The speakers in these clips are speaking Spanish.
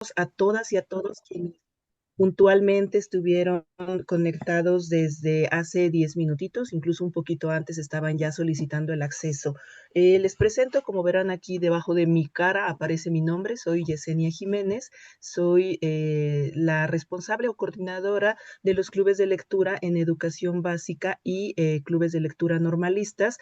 agradecemos a todas y a todos quienes puntualmente estuvieron conectados desde hace 10 minutitos, incluso un poquito antes estaban ya solicitando el acceso. Les presento, como verán aquí debajo de mi cara aparece mi nombre, soy Yesenia Jiménez, soy la responsable o coordinadora de los clubes de lectura en educación básica y clubes de lectura normalistas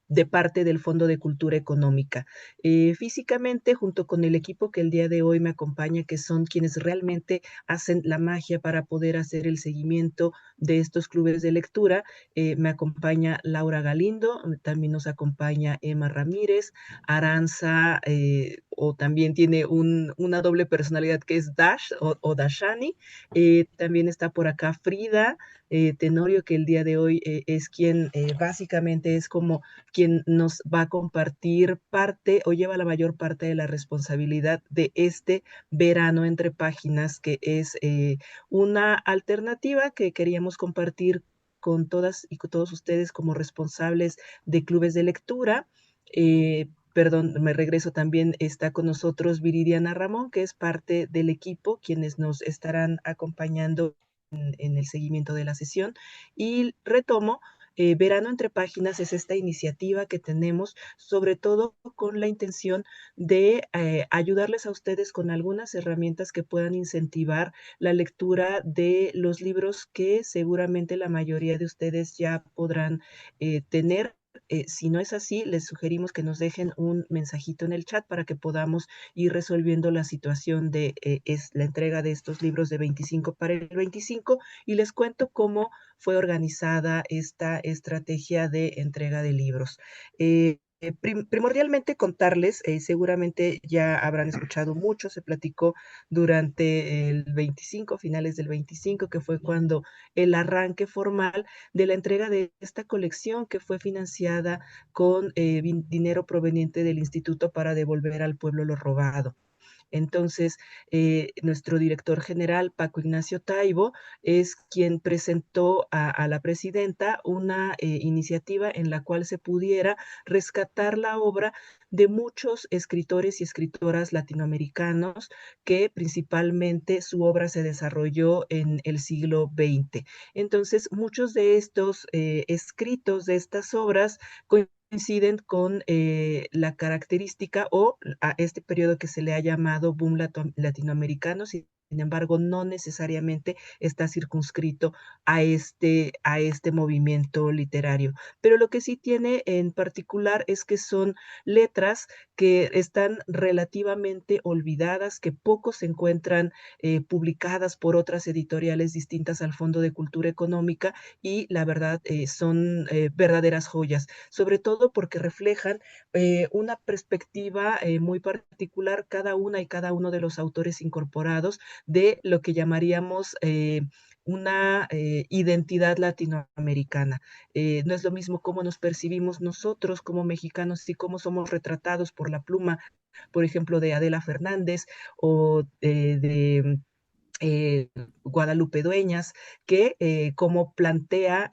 de parte del Fondo de Cultura Económica. Físicamente, junto con el equipo que el día de hoy me acompaña, que son quienes realmente hacen la magia para poder hacer el seguimiento de estos clubes de lectura. Me acompaña Laura Galindo, también nos acompaña Emma Ramírez, Aranza, o también tiene una doble personalidad que es Dash o Dashani. También está por acá Frida Tenorio, que el día de hoy es quien básicamente es como quien nos va a compartir parte o lleva la mayor parte de la responsabilidad de este verano entre páginas, que es una alternativa que queríamos compartir con todas y con todos ustedes como responsables de clubes de lectura. Perdón, me regreso también, está con nosotros Viridiana Ramón, que es parte del equipo, quienes nos estarán acompañando en el seguimiento de la sesión. Y retomo, Verano entre Páginas es esta iniciativa que tenemos, sobre todo con la intención de ayudarles a ustedes con algunas herramientas que puedan incentivar la lectura de los libros que seguramente la mayoría de ustedes ya podrán tener. Si no es así, les sugerimos que nos dejen un mensajito en el chat para que podamos ir resolviendo la situación de la entrega de estos libros de 25 para el 25, y les cuento cómo fue organizada esta estrategia de entrega de libros. Primordialmente contarles, seguramente ya habrán escuchado mucho, se platicó durante el 25, finales del 25, que fue cuando el arranque formal de la entrega de esta colección que fue financiada con dinero proveniente del Instituto para Devolver al Pueblo lo Robado. Entonces, nuestro director general, Paco Ignacio Taibo, es quien presentó a la presidenta una iniciativa en la cual se pudiera rescatar la obra de muchos escritores y escritoras latinoamericanos que principalmente su obra se desarrolló en el siglo XX. Entonces, muchos de estos escritos de estas obras coinciden con la característica o a este periodo que se le ha llamado boom latinoamericano. Sin embargo, no necesariamente está circunscrito a este movimiento literario. Pero lo que sí tiene en particular es que son letras que están relativamente olvidadas, que poco se encuentran publicadas por otras editoriales distintas al Fondo de Cultura Económica, y la verdad son verdaderas joyas, sobre todo porque reflejan una perspectiva muy particular, cada una y cada uno de los autores incorporados, de lo que llamaríamos una identidad latinoamericana. No es lo mismo cómo nos percibimos nosotros como mexicanos y cómo somos retratados por la pluma, por ejemplo, de Adela Fernández o de Guadalupe Dueñas, que como plantea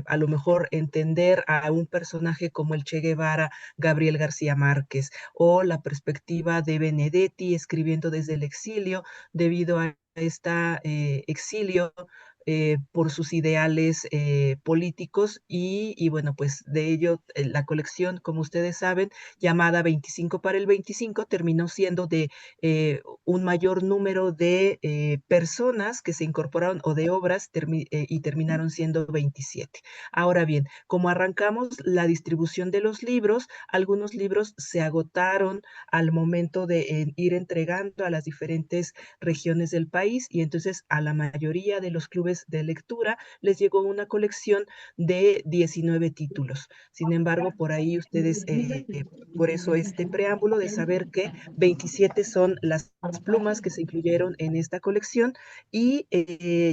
a lo mejor entender a un personaje como el Che Guevara, Gabriel García Márquez, o la perspectiva de Benedetti escribiendo desde el exilio, debido a este exilio por sus ideales políticos, y bueno, pues de ello la colección, como ustedes saben, llamada 25 para el 25, terminó siendo de un mayor número de personas que se incorporaron o de obras y terminaron siendo 27. Ahora bien, como arrancamos la distribución de los libros, algunos libros se agotaron al momento de ir entregando a las diferentes regiones del país, y entonces a la mayoría de los clubes de lectura les llegó una colección de 19 títulos. Sin embargo, por ahí ustedes, por eso este preámbulo de saber que 27 son las plumas que se incluyeron en esta colección, y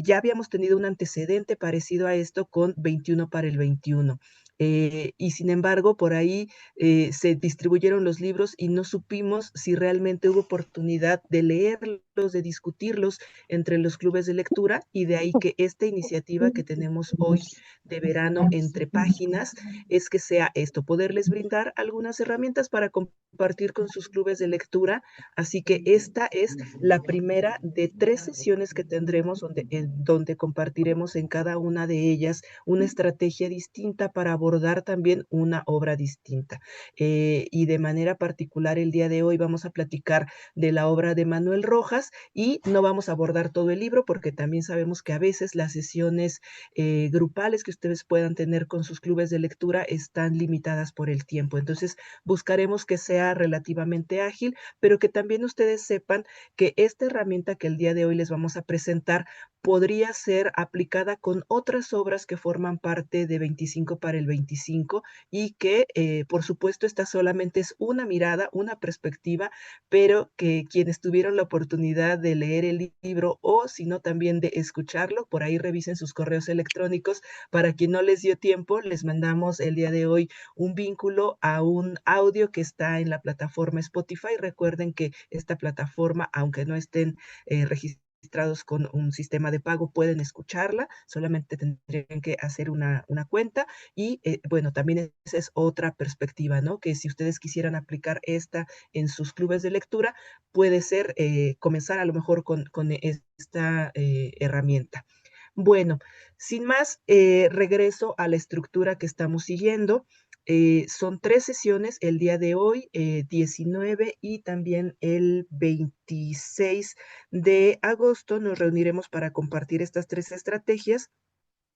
ya habíamos tenido un antecedente parecido a esto con 21 para el 21. Y sin embargo, por ahí se distribuyeron los libros y no supimos si realmente hubo oportunidad de leerlos de discutirlos entre los clubes de lectura, y de ahí que esta iniciativa que tenemos hoy de verano entre páginas es que sea esto, poderles brindar algunas herramientas para compartir con sus clubes de lectura. Así que esta es la primera de 3 sesiones que tendremos donde compartiremos en cada una de ellas una estrategia distinta para abordar también una obra distinta. Y de manera particular el día de hoy vamos a platicar de la obra de Manuel Rojas, y no vamos a abordar todo el libro porque también sabemos que a veces las sesiones grupales que ustedes puedan tener con sus clubes de lectura están limitadas por el tiempo. Entonces buscaremos que sea relativamente ágil, pero que también ustedes sepan que esta herramienta que el día de hoy les vamos a presentar podría ser aplicada con otras obras que forman parte de 25 para el 25, y que por supuesto esta solamente es una mirada, una perspectiva, pero que quienes tuvieron la oportunidad de leer el libro, o si no también de escucharlo, por ahí revisen sus correos electrónicos. Para quien no les dio tiempo, les mandamos el día de hoy un vínculo a un audio que está en la plataforma Spotify. Recuerden que esta plataforma, aunque no estén registrados con un sistema de pago, pueden escucharla, solamente tendrían que hacer una cuenta. Y bueno, también esa es otra perspectiva, ¿no? Que si ustedes quisieran aplicar esta en sus clubes de lectura, puede ser comenzar a lo mejor con esta herramienta. Bueno, sin más, regreso a la estructura que estamos siguiendo. Son 3 sesiones el día de hoy, 19 y también el 26 de agosto. Nos reuniremos para compartir estas 3 estrategias.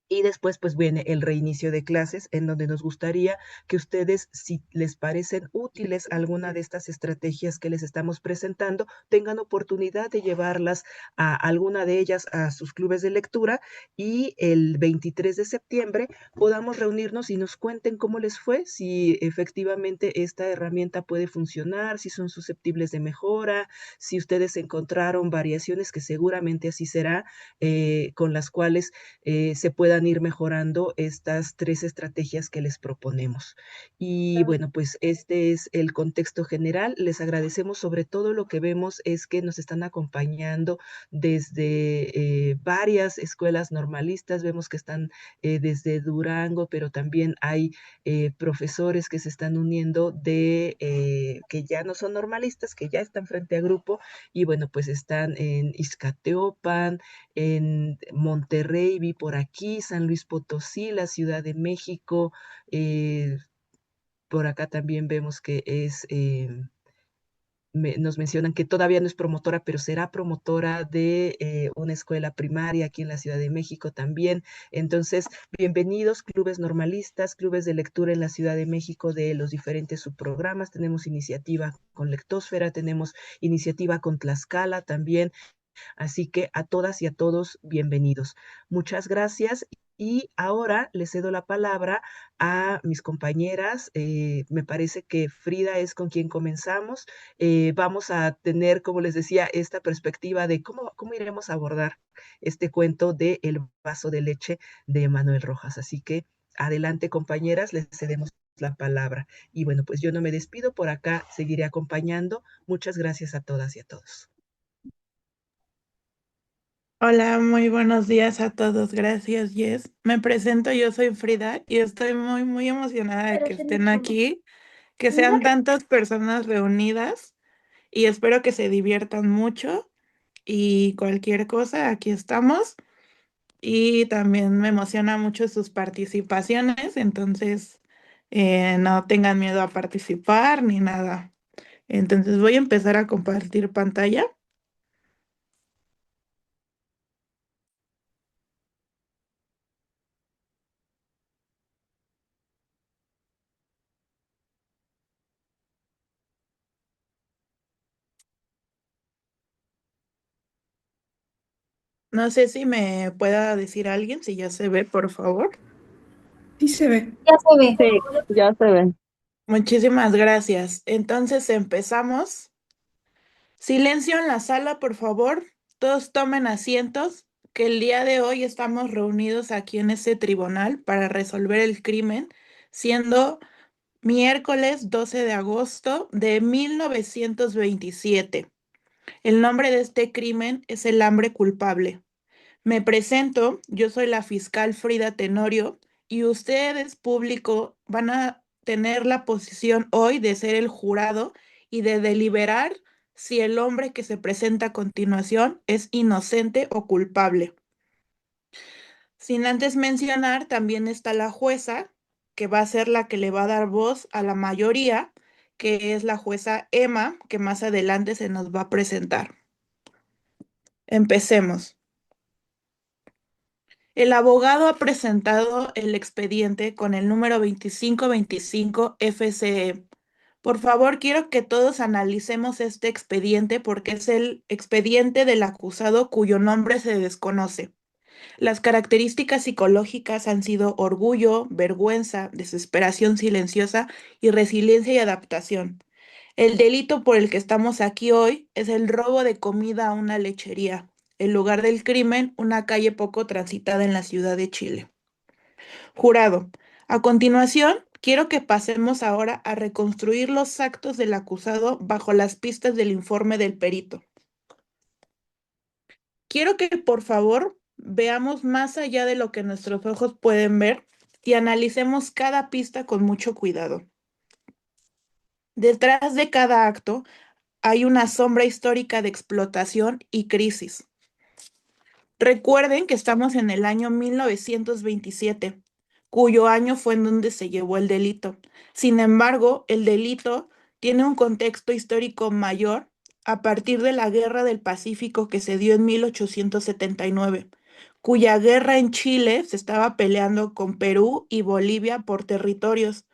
Y después pues viene el reinicio de clases, en donde nos gustaría que ustedes, si les parecen útiles alguna de estas estrategias que les estamos presentando, tengan oportunidad de llevarlas a alguna de ellas a sus clubes de lectura, y el 23 de septiembre podamos reunirnos y nos cuenten cómo les fue, si efectivamente esta herramienta puede funcionar, si son susceptibles de mejora, si ustedes encontraron variaciones, que seguramente así será, con las cuales se puedan ir mejorando estas 3 estrategias que les proponemos. Y bueno, pues este es el contexto general. Les agradecemos. Sobre todo lo que vemos es que nos están acompañando desde varias escuelas normalistas. Vemos que están desde Durango, pero también hay profesores que se están uniendo que ya no son normalistas, que ya están frente a grupo, y bueno, pues están en Izcateopan, en Monterrey, vi por aquí, San Luis Potosí, la Ciudad de México. Por acá también vemos que nos mencionan que todavía no es promotora, pero será promotora de una escuela primaria aquí en la Ciudad de México también. Entonces, bienvenidos, clubes normalistas, clubes de lectura en la Ciudad de México de los diferentes subprogramas. Tenemos iniciativa con Lectósfera, tenemos iniciativa con Tlaxcala también. Así que a todas y a todos, bienvenidos. Muchas gracias. Y ahora le cedo la palabra a mis compañeras. Me parece que Frida es con quien comenzamos. Vamos a tener, como les decía, esta perspectiva de cómo iremos a abordar este cuento de El vaso de leche de Manuel Rojas. Así que adelante, compañeras, les cedemos la palabra. Y bueno, pues yo no me despido, por acá seguiré acompañando. Muchas gracias a todas y a todos. Hola, muy buenos días a todos. Gracias, Jess. Me presento, yo soy Frida y estoy muy emocionada de que estén aquí, que sean tantas personas reunidas y espero que se diviertan mucho y cualquier cosa, aquí estamos. Y también me emociona mucho sus participaciones, entonces no tengan miedo a participar ni nada. Entonces voy a empezar a compartir pantalla. No sé si me pueda decir alguien si ya se ve, por favor. Sí se ve. Ya se ve. Sí, ya se ven. Muchísimas gracias. Entonces empezamos. Silencio en la sala, por favor. Todos tomen asientos, que el día de hoy estamos reunidos aquí en este tribunal para resolver el crimen, siendo miércoles 12 de agosto de 1927. El nombre de este crimen es el hambre culpable. Me presento, yo soy la fiscal Frida Tenorio y ustedes, público, van a tener la posición hoy de ser el jurado y de deliberar si el hombre que se presenta a continuación es inocente o culpable. Sin antes mencionar, también está la jueza, que va a ser la que le va a dar voz a la mayoría, que es la jueza Emma, que más adelante se nos va a presentar. Empecemos. El abogado ha presentado el expediente con el número 2525 FCE. Por favor, quiero que todos analicemos este expediente porque es el expediente del acusado cuyo nombre se desconoce. Las características psicológicas han sido orgullo, vergüenza, desesperación silenciosa y resiliencia y adaptación. El delito por el que estamos aquí hoy es el robo de comida a una lechería. El lugar del crimen, una calle poco transitada en la ciudad de Chile. Jurado, a continuación, quiero que pasemos ahora a reconstruir los actos del acusado bajo las pistas del informe del perito. Quiero que por favor veamos más allá de lo que nuestros ojos pueden ver y analicemos cada pista con mucho cuidado. Detrás de cada acto hay una sombra histórica de explotación y crisis. Recuerden que estamos en el año 1927, cuyo año fue en donde se llevó el delito. Sin embargo, el delito tiene un contexto histórico mayor a partir de la Guerra del Pacífico que se dio en 1879, cuya guerra en Chile se estaba peleando con Perú y Bolivia por territorios,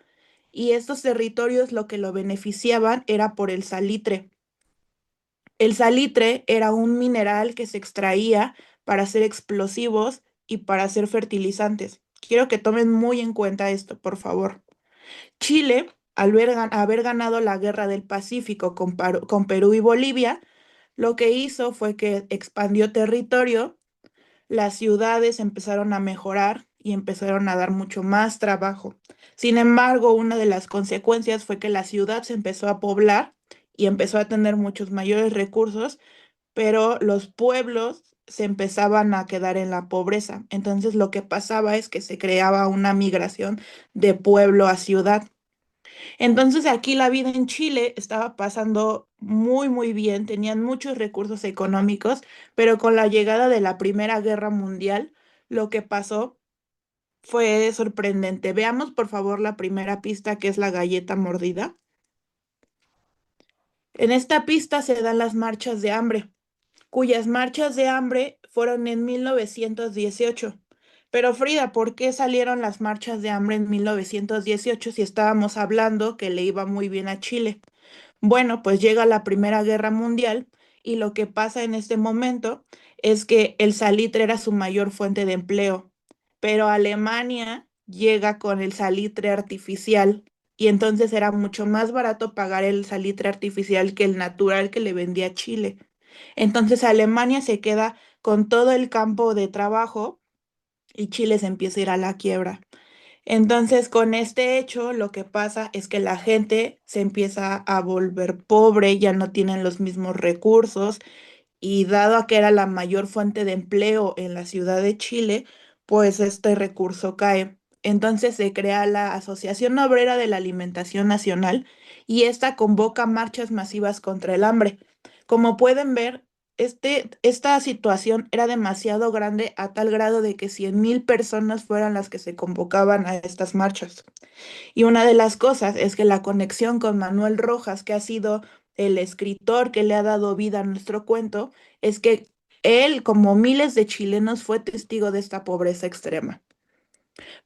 y estos territorios lo que lo beneficiaban era por el salitre. El salitre era un mineral que se extraía para hacer explosivos y para hacer fertilizantes. Quiero que tomen muy en cuenta esto, por favor. Chile, al haber ganado la Guerra del Pacífico con Perú y Bolivia, lo que hizo fue que expandió territorio, las ciudades empezaron a mejorar y empezaron a dar mucho más trabajo. Sin embargo, una de las consecuencias fue que la ciudad se empezó a poblar y empezó a tener muchos mayores recursos, pero los pueblos se empezaban a quedar en la pobreza. Entonces lo que pasaba es que se creaba una migración de pueblo a ciudad. Entonces aquí la vida en Chile estaba pasando muy, muy bien, tenían muchos recursos económicos, pero con la llegada de la Primera Guerra Mundial, lo que pasó fue sorprendente. Veamos por favor la primera pista, que es la galleta mordida. En esta pista se dan las marchas de hambre, cuyas marchas de hambre fueron en 1918. Pero Frida, ¿por qué salieron las marchas de hambre en 1918 si estábamos hablando que le iba muy bien a Chile? Bueno, pues llega la Primera Guerra Mundial y lo que pasa en este momento es que el salitre era su mayor fuente de empleo, pero Alemania llega con el salitre artificial y entonces era mucho más barato pagar el salitre artificial que el natural que le vendía Chile. Entonces Alemania se queda con todo el campo de trabajo y Chile se empieza a ir a la quiebra. Entonces, con este hecho, lo que pasa es que la gente se empieza a volver pobre, ya no tienen los mismos recursos y dado a que era la mayor fuente de empleo en la ciudad de Chile, pues este recurso cae. Entonces se crea la Asociación Obrera de la Alimentación Nacional y esta convoca marchas masivas contra el hambre. Como pueden ver, esta situación era demasiado grande a tal grado de que 100,000 personas fueran las que se convocaban a estas marchas. Y una de las cosas es que la conexión con Manuel Rojas, que ha sido el escritor que le ha dado vida a nuestro cuento, es que él, como miles de chilenos, fue testigo de esta pobreza extrema.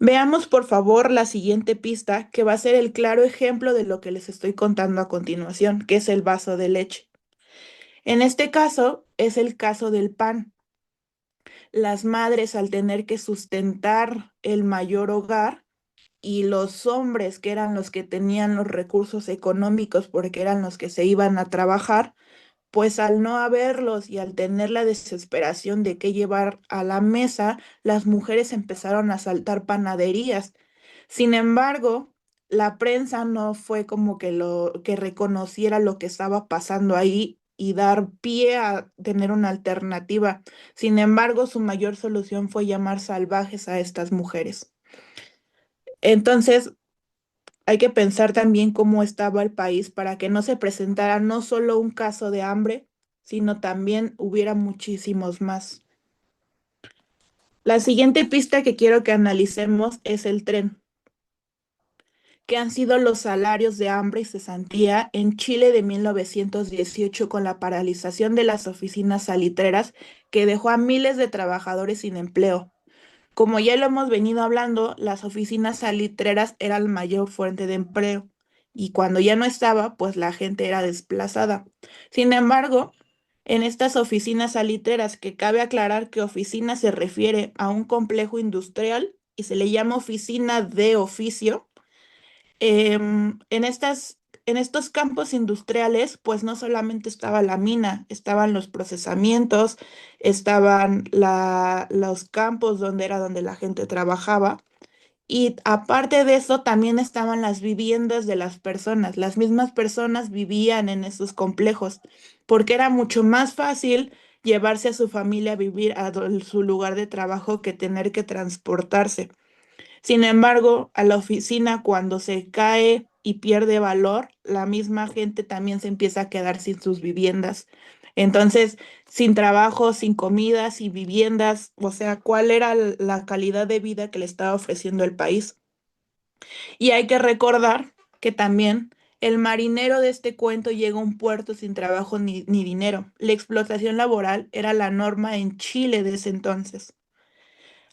Veamos, por favor, la siguiente pista, que va a ser el claro ejemplo de lo que les estoy contando a continuación, que es el vaso de leche. En este caso, es el caso del pan. Las madres, al tener que sustentar el mayor hogar, y los hombres, que eran los que tenían los recursos económicos porque eran los que se iban a trabajar, pues al no haberlos y al tener la desesperación de qué llevar a la mesa, las mujeres empezaron a saltar panaderías. Sin embargo, la prensa no fue como que lo que reconociera lo que estaba pasando ahí y dar pie a tener una alternativa. Sin embargo, su mayor solución fue llamar salvajes a estas mujeres. Entonces, hay que pensar también cómo estaba el país para que no se presentara no solo un caso de hambre, sino también hubiera muchísimos más. La siguiente pista que quiero que analicemos es el tren, que han sido los salarios de hambre y cesantía en Chile de 1918 con la paralización de las oficinas salitreras que dejó a miles de trabajadores sin empleo. Como ya lo hemos venido hablando, las oficinas salitreras eran la mayor fuente de empleo y cuando ya no estaba, pues la gente era desplazada. Sin embargo, en estas oficinas salitreras, que cabe aclarar que oficina se refiere a un complejo industrial y se le llama oficina de oficio, en estos campos industriales, pues no solamente estaba la mina, estaban los procesamientos, estaban los campos donde la gente trabajaba. Y aparte de eso, también estaban las viviendas de las personas. Las mismas personas vivían en esos complejos, porque era mucho más fácil llevarse a su familia a vivir a su lugar de trabajo que tener que transportarse. Sin embargo, a la oficina cuando se cae y pierde valor, la misma gente también se empieza a quedar sin sus viviendas. Entonces, sin trabajo, sin comida, sin viviendas, o sea, ¿cuál era la calidad de vida que le estaba ofreciendo el país? Y hay que recordar que también el marinero de este cuento llega a un puerto sin trabajo ni dinero. La explotación laboral era la norma en Chile de ese entonces.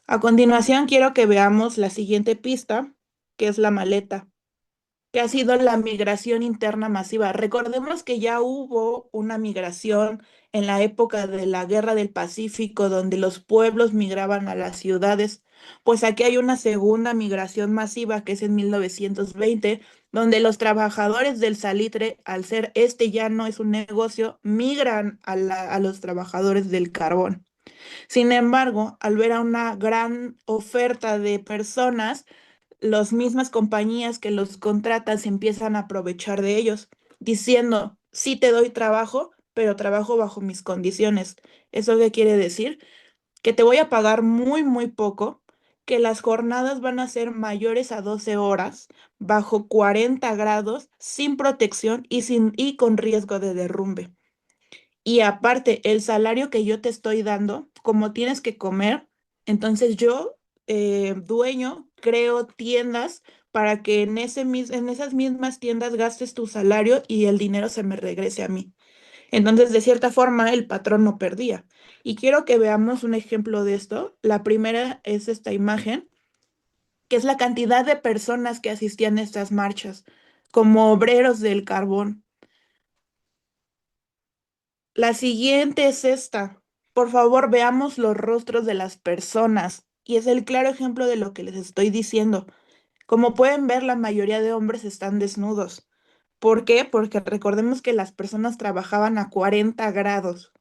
A continuación, quiero que veamos la siguiente pista, que es la maleta, que ha sido la migración interna masiva. Recordemos que ya hubo una migración en la época de la Guerra del Pacífico, donde los pueblos migraban a las ciudades. Pues aquí hay una segunda migración masiva, que es en 1920, donde los trabajadores del salitre, al ser este ya no es un negocio, migran a los trabajadores del carbón. Sin embargo, al ver a una gran oferta de personas, las mismas compañías que los contratan se empiezan a aprovechar de ellos, diciendo, sí te doy trabajo, pero trabajo bajo mis condiciones. ¿Eso qué quiere decir? Que te voy a pagar muy, muy poco, que las jornadas van a ser mayores a 12 horas, bajo 40 grados, sin protección y con riesgo de derrumbe. Y aparte, el salario que yo te estoy dando, como tienes que comer, entonces yo, dueño, creo tiendas para que en esas mismas tiendas gastes tu salario y el dinero se me regrese a mí. Entonces, de cierta forma, el patrón no perdía. Y quiero que veamos un ejemplo de esto. La primera es esta imagen, que es la cantidad de personas que asistían a estas marchas, como obreros del carbón. La siguiente es esta. Por favor, veamos los rostros de las personas. Y es el claro ejemplo de lo que les estoy diciendo. Como pueden ver, la mayoría de hombres están desnudos. ¿Por qué? Porque recordemos que las personas trabajaban a 40 grados.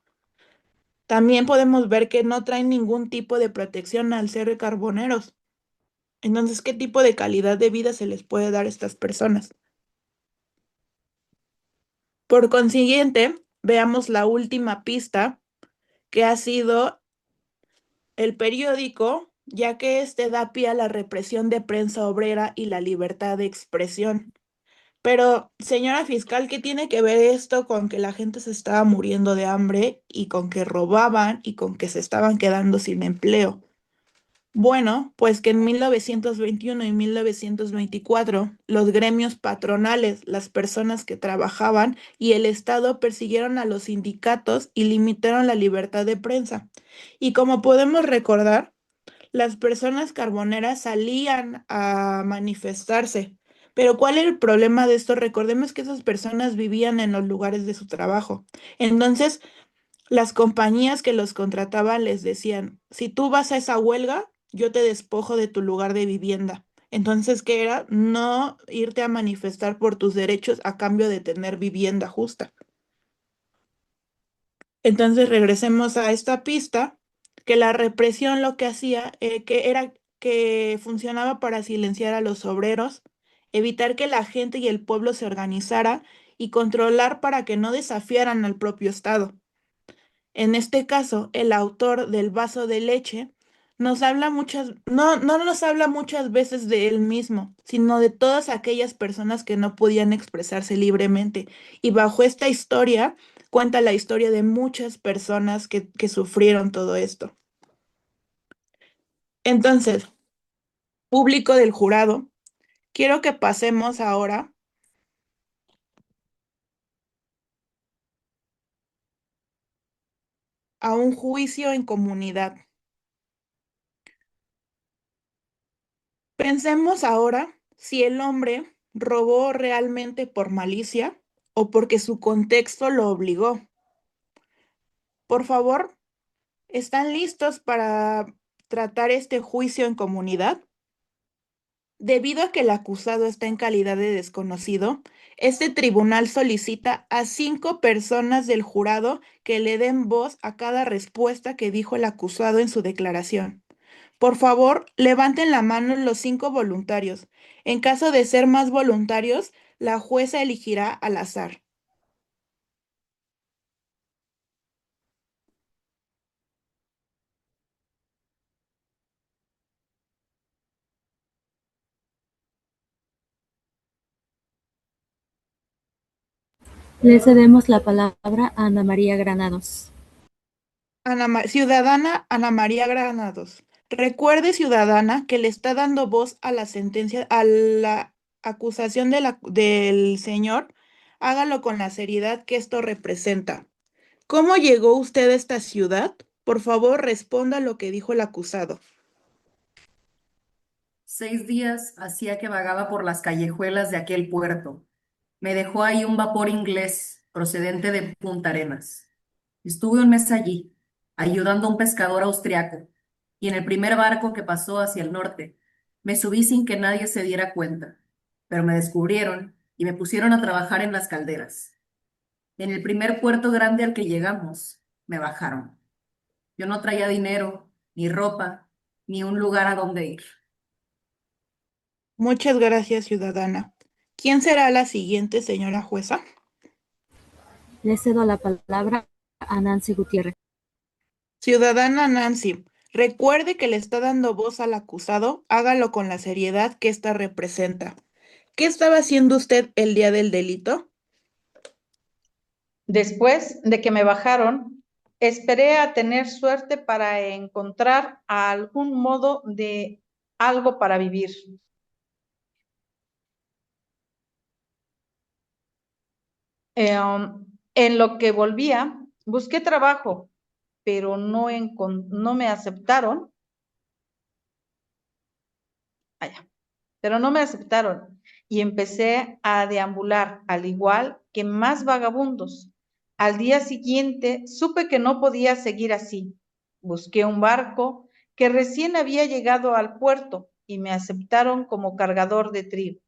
También podemos ver que no traen ningún tipo de protección al ser carboneros. Entonces, ¿qué tipo de calidad de vida se les puede dar a estas personas? Por consiguiente, veamos la última pista, que ha sido el periódico, ya que este da pie a la represión de prensa obrera y la libertad de expresión. Pero, señora fiscal, ¿qué tiene que ver esto con que la gente se estaba muriendo de hambre y con que robaban y con que se estaban quedando sin empleo? Bueno, pues que en 1921 y 1924 los gremios patronales, las personas que trabajaban y el Estado persiguieron a los sindicatos y limitaron la libertad de prensa. Y como podemos recordar, las personas carboneras salían a manifestarse. Pero ¿cuál era el problema de esto? Recordemos que esas personas vivían en los lugares de su trabajo. Entonces, las compañías que los contrataban les decían, si tú vas a esa huelga, yo te despojo de tu lugar de vivienda. Entonces, ¿qué era? No irte a manifestar por tus derechos a cambio de tener vivienda justa. Entonces, regresemos a esta pista, que la represión lo que hacía, que era que funcionaba para silenciar a los obreros, evitar que la gente y el pueblo se organizara y controlar para que no desafiaran al propio Estado. En este caso, el autor del vaso de leche no nos habla muchas veces de él mismo, sino de todas aquellas personas que no podían expresarse libremente. Y bajo esta historia, cuenta la historia de muchas personas que sufrieron todo esto. Entonces, público del jurado, quiero que pasemos ahora a un juicio en comunidad. Pensemos ahora si el hombre robó realmente por malicia o porque su contexto lo obligó. Por favor, ¿están listos para tratar este juicio en comunidad? Debido a que el acusado está en calidad de desconocido, este tribunal solicita a 5 personas del jurado que le den voz a cada respuesta que dijo el acusado en su declaración. Por favor, levanten la mano los 5 voluntarios. En caso de ser más voluntarios, la jueza elegirá al azar. Le cedemos la palabra a Ana María Granados. Ciudadana Ana María Granados. Recuerde, ciudadana, que le está dando voz a la sentencia, a la acusación del señor. Hágalo con la seriedad que esto representa. ¿Cómo llegó usted a esta ciudad? Por favor, responda lo que dijo el acusado. 6 días hacía que vagaba por las callejuelas de aquel puerto. Me dejó ahí un vapor inglés procedente de Punta Arenas. Estuve un mes allí, ayudando a un pescador austriaco, y en el primer barco que pasó hacia el norte, me subí sin que nadie se diera cuenta, pero me descubrieron y me pusieron a trabajar en las calderas. En el primer puerto grande al que llegamos, me bajaron. Yo no traía dinero, ni ropa, ni un lugar a donde ir. Muchas gracias, ciudadana. ¿Quién será la siguiente, señora jueza? Le cedo la palabra a Nancy Gutiérrez. Ciudadana Nancy, recuerde que le está dando voz al acusado, hágalo con la seriedad que ésta representa. ¿Qué estaba haciendo usted el día del delito? Después de que me bajaron, esperé a tener suerte para encontrar algún modo de algo para vivir. En lo que volvía, busqué trabajo, pero no me aceptaron. Pero no me aceptaron y empecé a deambular, al igual que más vagabundos. Al día siguiente supe que no podía seguir así. Busqué un barco que recién había llegado al puerto y me aceptaron como cargador de trigo,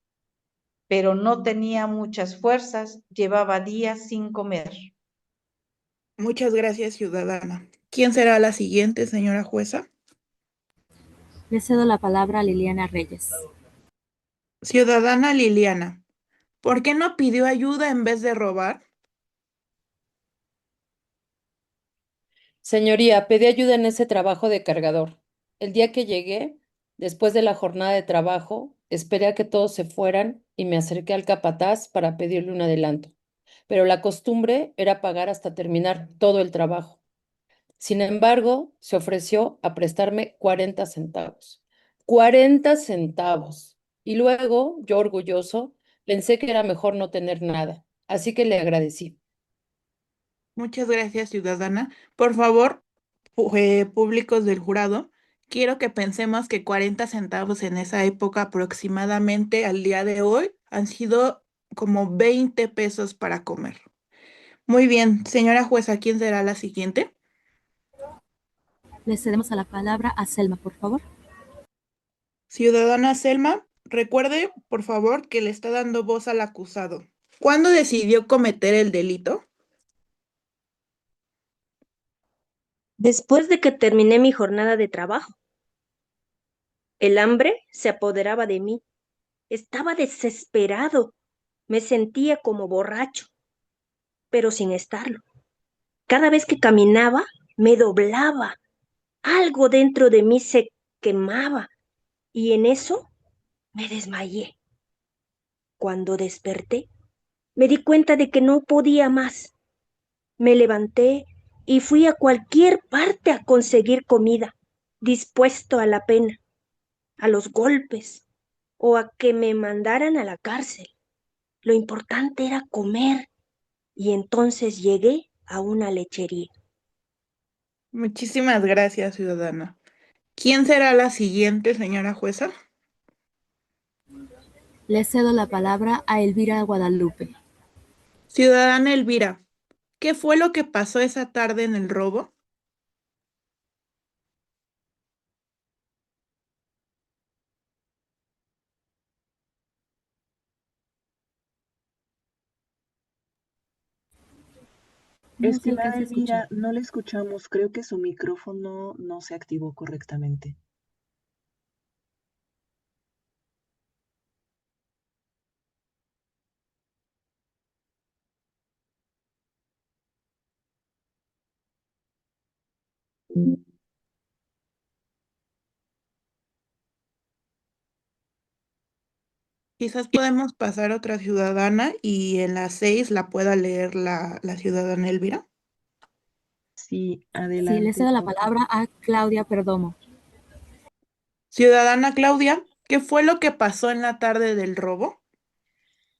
pero no tenía muchas fuerzas, llevaba días sin comer. Muchas gracias, ciudadana. ¿Quién será la siguiente, señora jueza? Le cedo la palabra a Liliana Reyes. Ciudadana Liliana, ¿por qué no pidió ayuda en vez de robar? Señoría, pedí ayuda en ese trabajo de cargador. El día que llegué, después de la jornada de trabajo, esperé a que todos se fueran y me acerqué al capataz para pedirle un adelanto. Pero la costumbre era pagar hasta terminar todo el trabajo. Sin embargo, se ofreció a prestarme 40 centavos. 40 centavos. Y luego, yo orgulloso, pensé que era mejor no tener nada. Así que le agradecí. Muchas gracias, ciudadana. Por favor, públicos del jurado, quiero que pensemos que 40 centavos en esa época aproximadamente al día de hoy han sido como 20 pesos para comer. Muy bien, señora jueza, ¿quién será la siguiente? Le cedemos a la palabra a Selma, por favor. Ciudadana Selma, recuerde, por favor, que le está dando voz al acusado. ¿Cuándo decidió cometer el delito? Después de que terminé mi jornada de trabajo, el hambre se apoderaba de mí. Estaba desesperado. Me sentía como borracho, pero sin estarlo. Cada vez que caminaba, me doblaba. Algo dentro de mí se quemaba y en eso me desmayé. Cuando desperté, me di cuenta de que no podía más. Me levanté y fui a cualquier parte a conseguir comida, dispuesto a la pena, a los golpes o a que me mandaran a la cárcel. Lo importante era comer y entonces llegué a una lechería. Muchísimas gracias, ciudadana. ¿Quién será la siguiente, señora jueza? Le cedo la palabra a Elvira Guadalupe. Ciudadana Elvira, ¿qué fue lo que pasó esa tarde en el robo? No se Estimada alcanza a escuchar. Elvira, no le escuchamos. Creo que su micrófono no se activó correctamente. Quizás podemos pasar a otra ciudadana y en las 6 la pueda leer la ciudadana Elvira. Sí, Sí, le adelante, cedo la por favor. palabra a Claudia Perdomo. Ciudadana Claudia, ¿qué fue lo que pasó en la tarde del robo?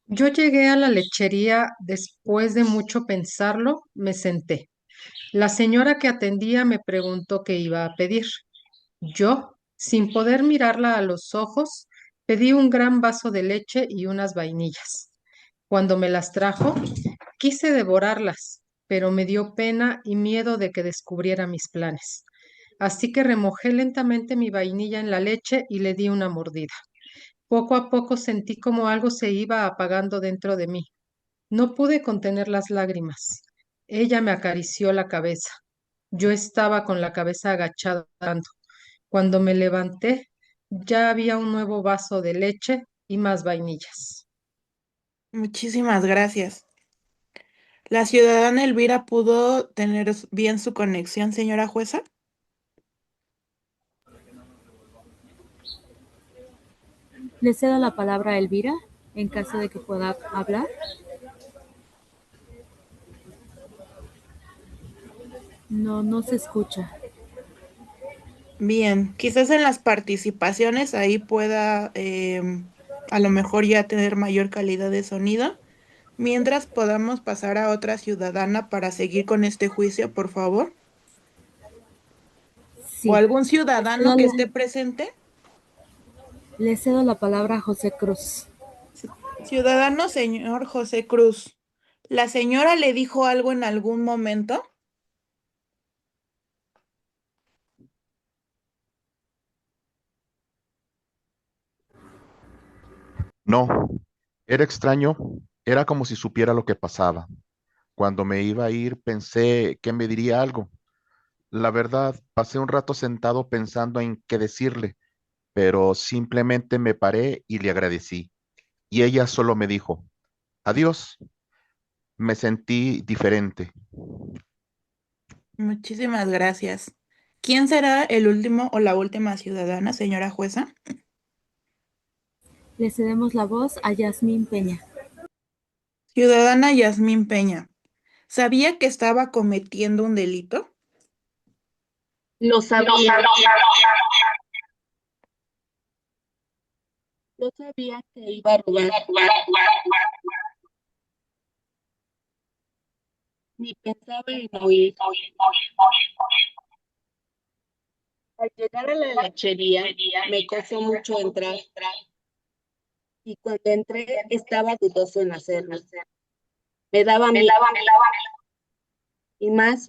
Yo llegué a la lechería después de mucho pensarlo, me senté. La señora que atendía me preguntó qué iba a pedir. Yo, sin poder mirarla a los ojos, pedí un gran vaso de leche y unas vainillas. Cuando me las trajo, quise devorarlas, pero me dio pena y miedo de que descubriera mis planes. Así que remojé lentamente mi vainilla en la leche y le di una mordida. Poco a poco sentí como algo se iba apagando dentro de mí. No pude contener las lágrimas. Ella me acarició la cabeza. Yo estaba con la cabeza agachada orando. Cuando me levanté, ya había un nuevo vaso de leche y más vainillas. Muchísimas gracias. ¿La ciudadana Elvira pudo tener bien su conexión, señora jueza? Le cedo la palabra a Elvira en caso de que pueda hablar. No, no se escucha. Bien, quizás en las participaciones ahí pueda a lo mejor ya tener mayor calidad de sonido. Mientras podamos pasar a otra ciudadana para seguir con este juicio, por favor. ¿O Sí. algún ciudadano que esté presente? Le cedo la palabra a José Cruz. Ciudadano señor José Cruz, ¿la señora le dijo algo en algún momento? No, era extraño, era como si supiera lo que pasaba. Cuando me iba a ir pensé que me diría algo. La verdad, pasé un rato sentado pensando en qué decirle, pero simplemente me paré y le agradecí. Y ella solo me dijo, adiós. Me sentí diferente. Muchísimas gracias. ¿Quién será el último o la última ciudadana, señora jueza? Le cedemos la voz a Yasmín Peña. Ciudadana Yasmín Peña, ¿sabía que estaba cometiendo un delito? Lo sabía. Yo sabía que iba a robar. Ni pensaba en huir. Al llegar a la lechería, me costó mucho entrar. Y cuando entré, estaba dudoso en hacerlo. Me daba miedo. Y más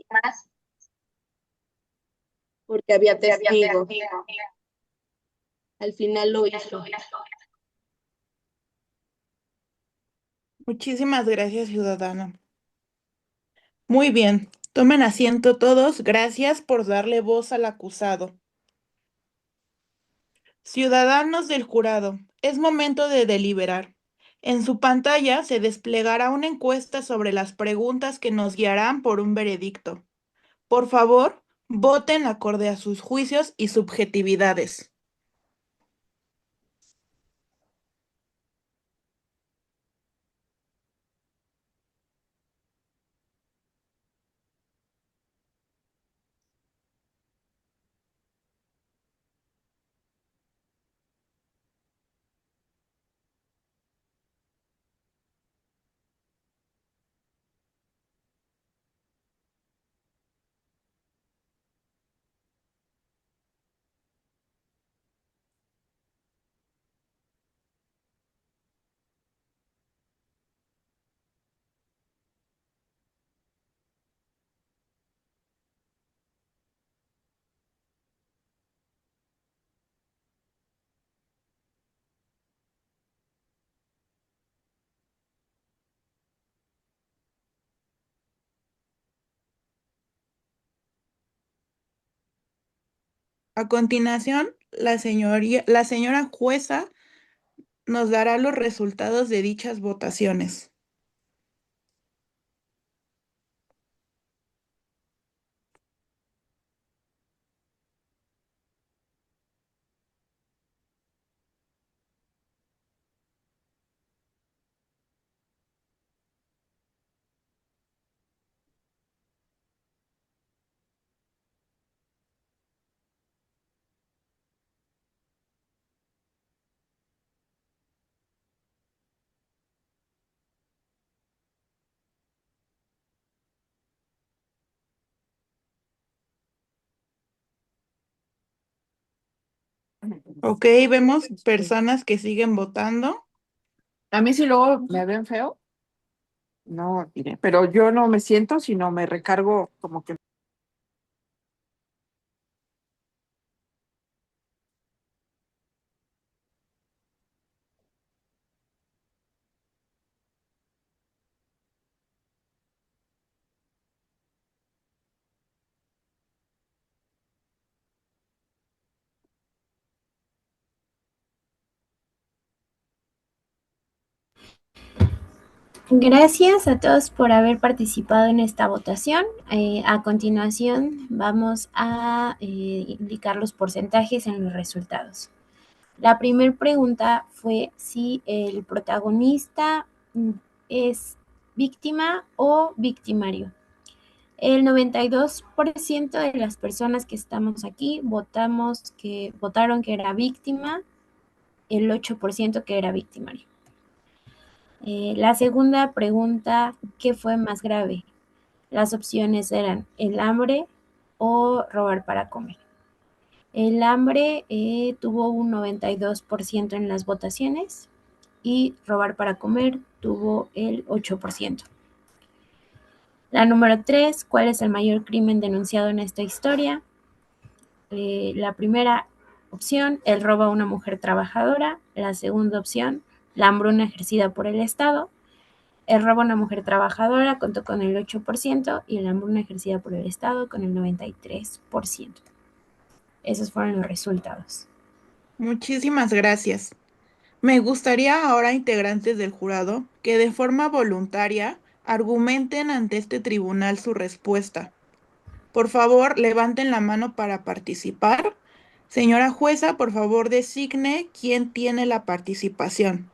porque había testigos. Al final lo hizo. Muchísimas gracias, ciudadano. Muy bien, tomen asiento todos. Gracias por darle voz al acusado. Ciudadanos del jurado, es momento de deliberar. En su pantalla se desplegará una encuesta sobre las preguntas que nos guiarán por un veredicto. Por favor, voten acorde a sus juicios y subjetividades. A continuación, la señora jueza nos dará los resultados de dichas votaciones. Ok, vemos personas que siguen votando. A mí si luego me ven feo, no diré, pero yo no me siento, sino me recargo como que. Gracias a todos por haber participado en esta votación. A continuación vamos a indicar los porcentajes en los resultados. La primera pregunta fue si el protagonista es víctima o victimario. El 92% de las personas que estamos aquí votaron que era víctima, el 8% que era victimario. La segunda pregunta, ¿qué fue más grave? Las opciones eran el hambre o robar para comer. El hambre tuvo un 92% en las votaciones y robar para comer tuvo el 8%. La número 3, ¿cuál es el mayor crimen denunciado en esta historia? La primera opción, el robo a una mujer trabajadora. La segunda opción, la hambruna ejercida por el Estado. El robo a una mujer trabajadora contó con el 8% y la hambruna ejercida por el Estado con el 93%. Esos fueron los resultados. Muchísimas gracias. Me gustaría ahora, integrantes del jurado, que de forma voluntaria argumenten ante este tribunal su respuesta. Por favor, levanten la mano para participar. Señora jueza, por favor, designe quién tiene la participación.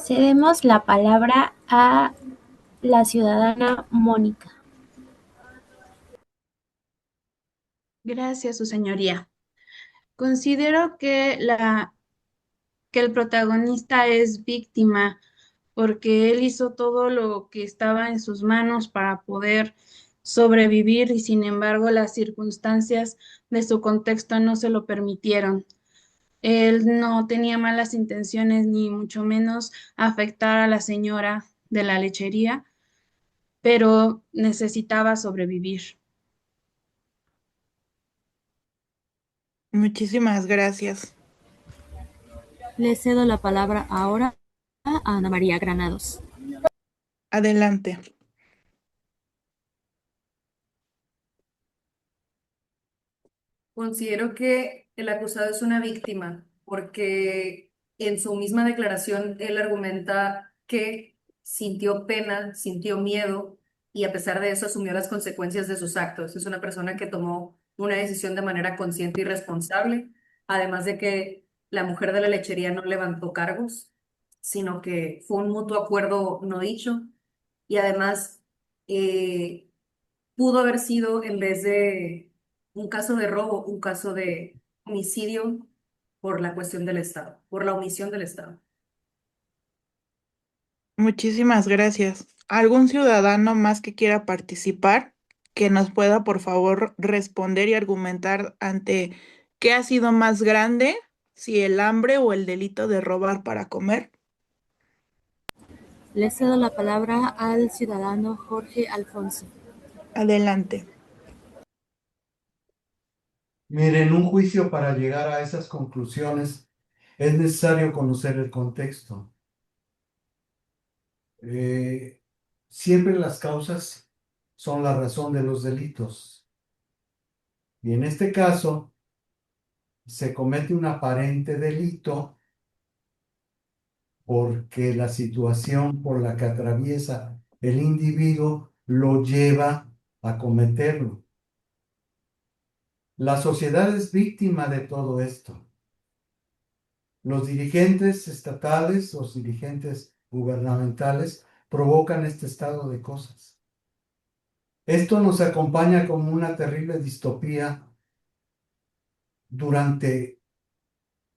Cedemos la palabra a la ciudadana Mónica. Gracias, su señoría. Considero que el protagonista es víctima porque él hizo todo lo que estaba en sus manos para poder sobrevivir y sin embargo las circunstancias de su contexto no se lo permitieron. Él no tenía malas intenciones ni mucho menos afectar a la señora de la lechería, pero necesitaba sobrevivir. Muchísimas gracias. Le cedo la palabra ahora a Ana María Granados. Adelante. Considero que el acusado es una víctima porque en su misma declaración él argumenta que sintió pena, sintió miedo y a pesar de eso asumió las consecuencias de sus actos. Es una persona que tomó una decisión de manera consciente y responsable, además de que la mujer de la lechería no levantó cargos, sino que fue un mutuo acuerdo no dicho y además eh, pudo haber sido, en vez de un caso de robo, un caso de homicidio por la cuestión del Estado, por la omisión del Estado. Muchísimas gracias. ¿Algún ciudadano más que quiera participar que nos pueda, por favor, responder y argumentar ante qué ha sido más grande, si el hambre o el delito de robar para comer? Le cedo la palabra al ciudadano Jorge Alfonso. Adelante. Mire, en un juicio para llegar a esas conclusiones es necesario conocer el contexto. Siempre las causas son la razón de los delitos. Y en este caso, se comete un aparente delito porque la situación por la que atraviesa el individuo lo lleva a cometerlo. La sociedad es víctima de todo esto. Los dirigentes estatales, los dirigentes gubernamentales provocan este estado de cosas. Esto nos acompaña como una terrible distopía durante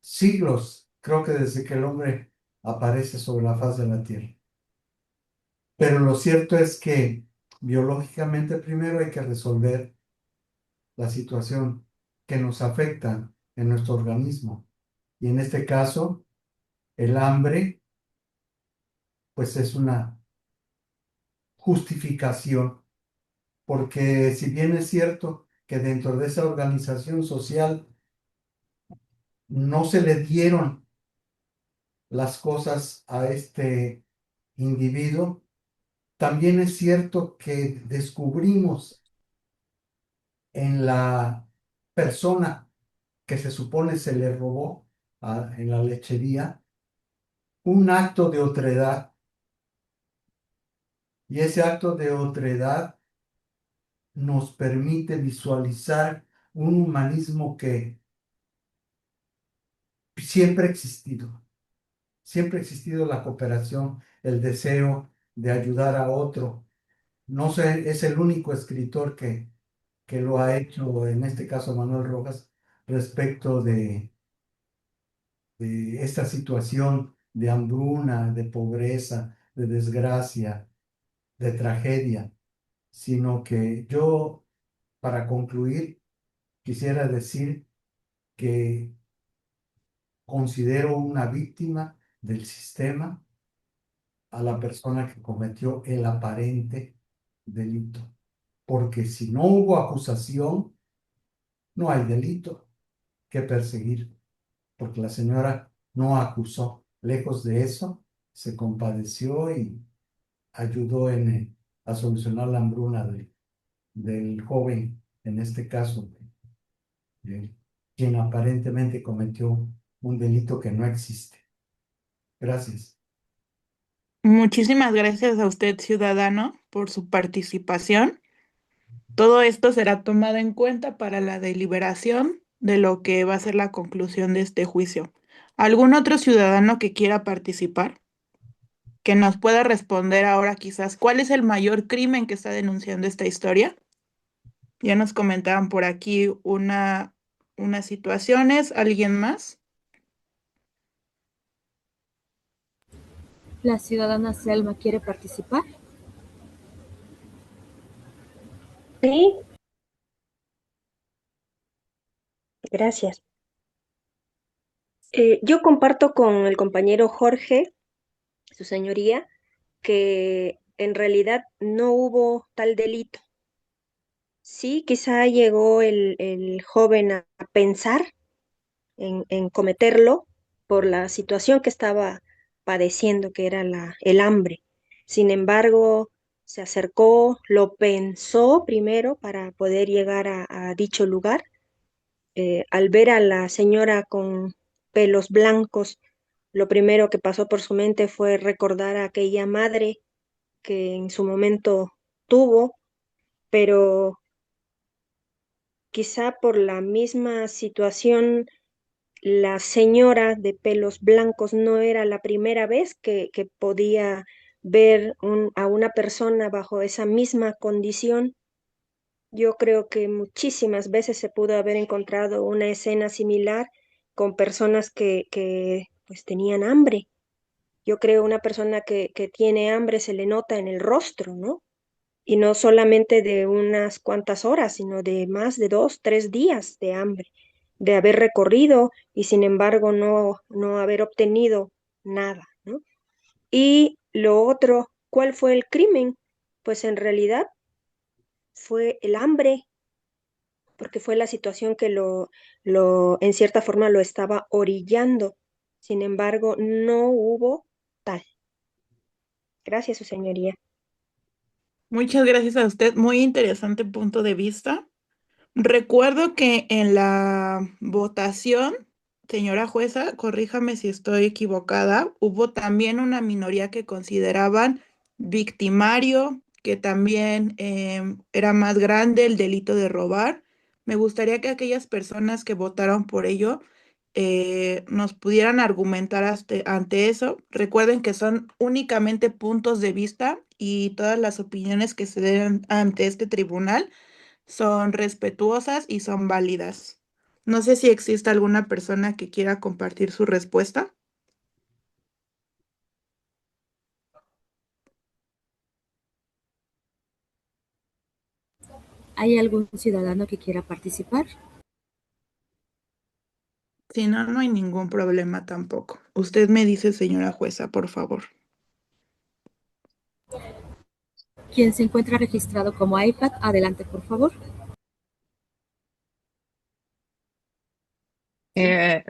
siglos, creo que desde que el hombre aparece sobre la faz de la tierra. Pero lo cierto es que biológicamente primero hay que resolver la situación que nos afecta en nuestro organismo. Y en este caso, el hambre, pues es una justificación, porque si bien es cierto que dentro de esa organización social no se le dieron las cosas a este individuo, también es cierto que descubrimos en la persona que se supone se le robó en la lechería un acto de otredad. Y ese acto de otredad nos permite visualizar un humanismo que siempre ha existido. Siempre ha existido la cooperación, el deseo de ayudar a otro. No sé, es el único escritor que lo ha hecho, en este caso Manuel Rojas, respecto de esta situación de hambruna, de pobreza, de desgracia, de tragedia, sino que yo, para concluir, quisiera decir que considero una víctima del sistema a la persona que cometió el aparente delito, porque si no hubo acusación, no hay delito que perseguir, porque la señora no acusó. Lejos de eso, se compadeció y ayudó a solucionar la hambruna del joven, en este caso, quien aparentemente cometió un delito que no existe. Gracias. Muchísimas gracias a usted, ciudadano, por su participación. Todo esto será tomado en cuenta para la deliberación de lo que va a ser la conclusión de este juicio. ¿Algún otro ciudadano que quiera participar? Que nos pueda responder ahora quizás cuál es el mayor crimen que está denunciando esta historia. Ya nos comentaban por aquí unas situaciones. ¿Alguien más? La ciudadana Selma quiere participar. Sí, gracias. Yo comparto con el compañero Jorge, su señoría, que en realidad no hubo tal delito. Sí, quizá llegó el joven a pensar en cometerlo, por la situación que estaba padeciendo, que era el hambre. Sin embargo, se acercó, lo pensó primero para poder llegar a dicho lugar. Al ver a la señora con pelos blancos, lo primero que pasó por su mente fue recordar a aquella madre que en su momento tuvo, pero quizá por la misma situación, la señora de pelos blancos no era la primera vez que podía ver a una persona bajo esa misma condición. Yo creo que muchísimas veces se pudo haber encontrado una escena similar con personas que pues tenían hambre. Yo creo una persona que tiene hambre se le nota en el rostro, ¿no? Y no solamente de unas cuantas horas, sino de más de 2, 3 días de hambre, de haber recorrido y sin embargo no haber obtenido nada, ¿no? Y lo otro, ¿cuál fue el crimen? Pues en realidad fue el hambre, porque fue la situación que en cierta forma lo estaba orillando. Sin embargo, no hubo tal. Gracias, su señoría. Muchas gracias a usted. Muy interesante punto de vista. Recuerdo que en la votación, señora jueza, corríjame si estoy equivocada, hubo también una minoría que consideraban victimario, que también era más grande el delito de robar. Me gustaría que aquellas personas que votaron por ello nos pudieran argumentar ante eso. Recuerden que son únicamente puntos de vista y todas las opiniones que se den ante este tribunal son respetuosas y son válidas. No sé si existe alguna persona que quiera compartir su respuesta. ¿Hay algún ciudadano que quiera participar? Si no, no hay ningún problema tampoco. Usted me dice, señora jueza, por favor. Quien se encuentra registrado como iPad, adelante, por favor.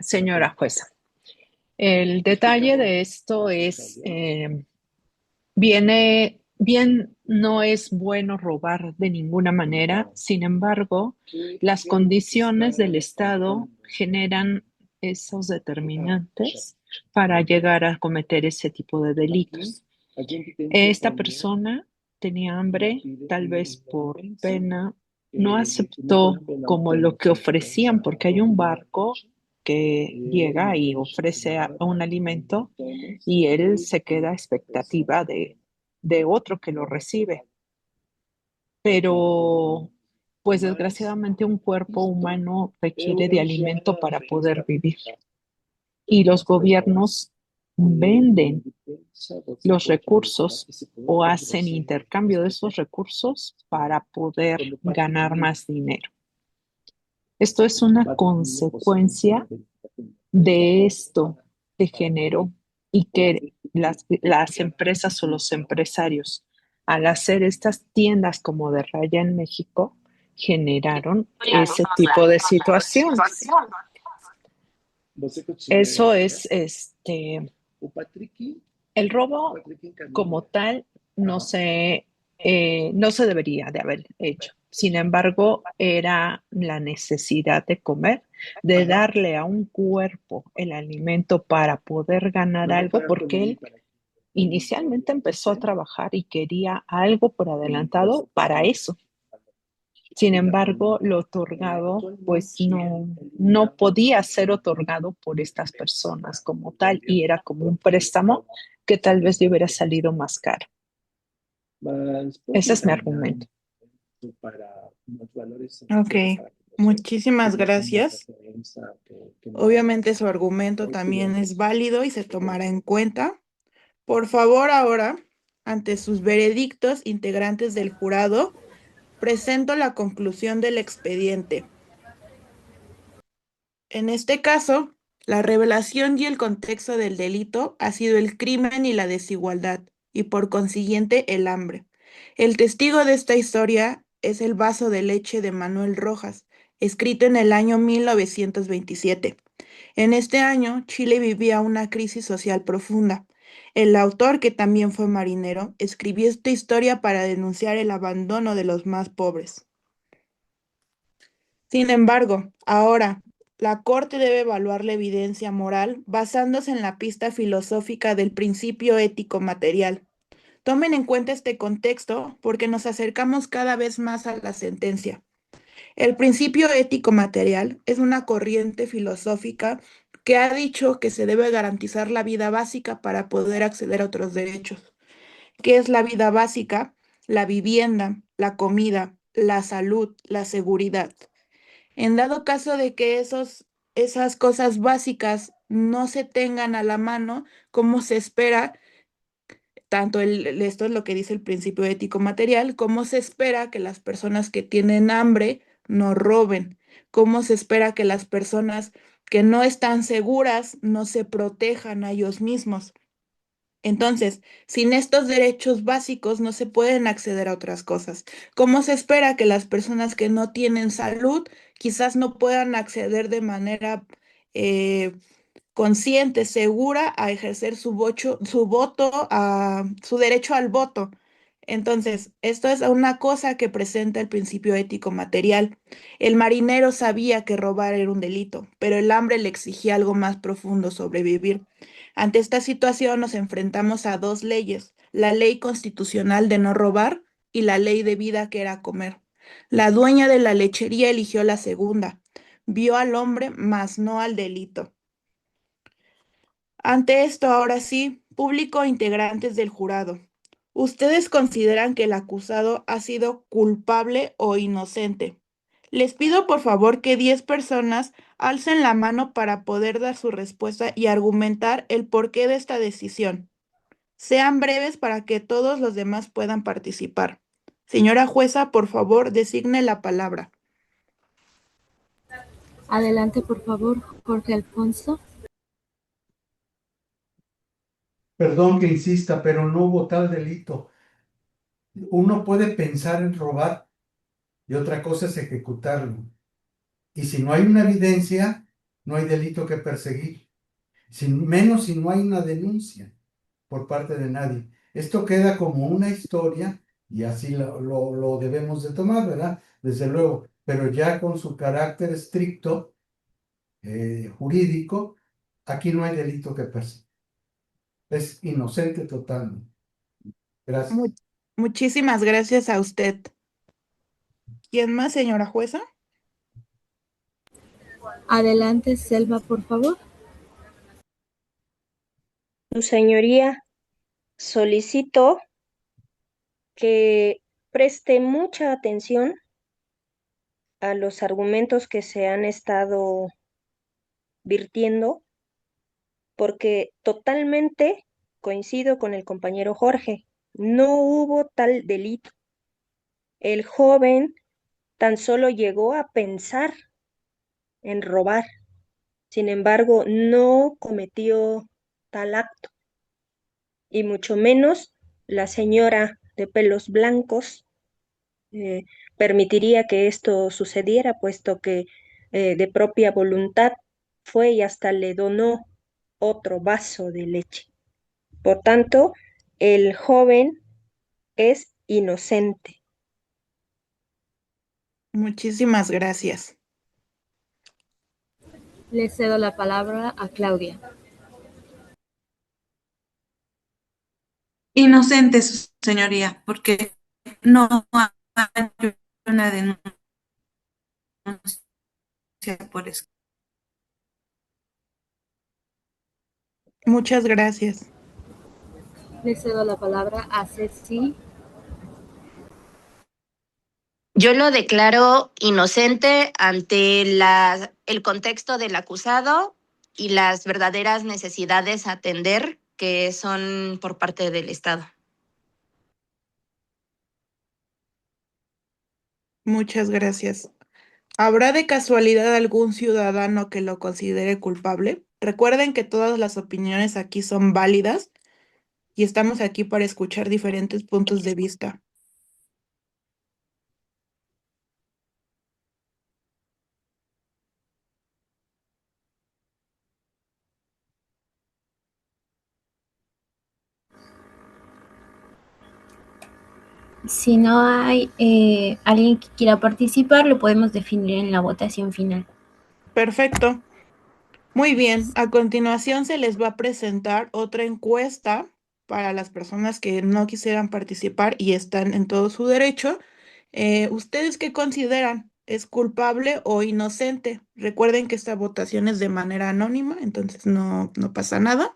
Señora jueza, el detalle de esto es, bien, no es bueno robar de ninguna manera, sin embargo, las condiciones del Estado generan esos determinantes para llegar a cometer ese tipo de delitos. Esta persona tenía hambre, tal vez por pena, no aceptó como lo que ofrecían, porque hay un barco que llega y ofrece un alimento y él se queda a expectativa de otro que lo recibe. Pero, pues desgraciadamente un cuerpo humano requiere de alimento para poder vivir. Y los gobiernos venden los recursos o hacen intercambio de esos recursos para poder ganar más dinero. Esto es una consecuencia de esto que generó y que las empresas o los empresarios, al hacer estas tiendas como de raya en México, generaron ese tipo de situación. Eso es, el robo como tal no se debería de haber hecho. Sin embargo, era la necesidad de comer, de darle a un cuerpo el alimento para poder ganar algo, porque él inicialmente empezó a trabajar y quería algo por adelantado para eso. Sin embargo, lo otorgado, pues no podía ser otorgado por estas personas como tal, y era como un préstamo que tal vez le hubiera salido más caro. Ese es mi argumento. Ok, muchísimas gracias. Obviamente su argumento también es válido y se tomará en cuenta. Por favor, ahora, ante sus veredictos, integrantes del jurado, presento la conclusión del expediente. En este caso, la revelación y el contexto del delito ha sido el crimen y la desigualdad, y por consiguiente el hambre. El testigo de esta historia es el vaso de leche de Manuel Rojas, escrito en el año 1927. En este año, Chile vivía una crisis social profunda. El autor, que también fue marinero, escribió esta historia para denunciar el abandono de los más pobres. Sin embargo, ahora, la Corte debe evaluar la evidencia moral basándose en la pista filosófica del principio ético material. Tomen en cuenta este contexto porque nos acercamos cada vez más a la sentencia. El principio ético material es una corriente filosófica que ha dicho que se debe garantizar la vida básica para poder acceder a otros derechos. ¿Qué es la vida básica? La vivienda, la comida, la salud, la seguridad. En dado caso de que esas cosas básicas no se tengan a la mano, como se espera, esto es lo que dice el principio ético material, cómo se espera que las personas que tienen hambre no roben, cómo se espera que las personas que no están seguras no se protejan a ellos mismos. Entonces, sin estos derechos básicos no se pueden acceder a otras cosas. ¿Cómo se espera que las personas que no tienen salud quizás no puedan acceder de manera eh, consciente, segura, a ejercer su voto, su derecho al voto? Entonces, esto es una cosa que presenta el principio ético material. El marinero sabía que robar era un delito, pero el hambre le exigía algo más profundo: sobrevivir. Ante esta situación nos enfrentamos a dos leyes: la ley constitucional de no robar y la ley de vida, que era comer. La dueña de la lechería eligió la segunda, vio al hombre, mas no al delito. Ante esto, ahora sí, público e integrantes del jurado, ¿ustedes consideran que el acusado ha sido culpable o inocente? Les pido por favor que 10 personas alcen la mano para poder dar su respuesta y argumentar el porqué de esta decisión. Sean breves para que todos los demás puedan participar. Señora jueza, por favor, designe la palabra. Adelante, por favor, Jorge Alfonso. Perdón que insista, pero no hubo tal delito. Uno puede pensar en robar y otra cosa es ejecutarlo. Y si no hay una evidencia, no hay delito que perseguir. Menos si no hay una denuncia por parte de nadie. Esto queda como una historia y así lo debemos de tomar, ¿verdad? Desde luego, pero ya con su carácter estricto, jurídico, aquí no hay delito que perseguir. Es inocente totalmente. Gracias. Muchísimas gracias a usted. ¿Quién más, señora jueza? Adelante, Selva, por favor. Su señoría, solicito que preste mucha atención a los argumentos que se han estado virtiendo, porque totalmente coincido con el compañero Jorge. No hubo tal delito. El joven tan solo llegó a pensar en robar. Sin embargo, no cometió tal acto, y mucho menos la señora de pelos blancos eh, permitiría que esto sucediera, puesto que de propia voluntad fue y hasta le donó otro vaso de leche. Por tanto, el joven es inocente. Muchísimas gracias. Le cedo la palabra a Claudia. Inocente, su señoría, porque no hay una denuncia por eso. Muchas gracias. Le cedo la palabra a Ceci. Yo lo declaro inocente ante el contexto del acusado y las verdaderas necesidades a atender que son por parte del Estado. Muchas gracias. ¿Habrá de casualidad algún ciudadano que lo considere culpable? Recuerden que todas las opiniones aquí son válidas y estamos aquí para escuchar diferentes puntos de vista. Si no hay alguien que quiera participar, lo podemos definir en la votación final. Perfecto. Muy bien. A continuación se les va a presentar otra encuesta para las personas que no quisieran participar y están en todo su derecho. ¿Ustedes qué consideran? ¿Es culpable o inocente? Recuerden que esta votación es de manera anónima, entonces no pasa nada.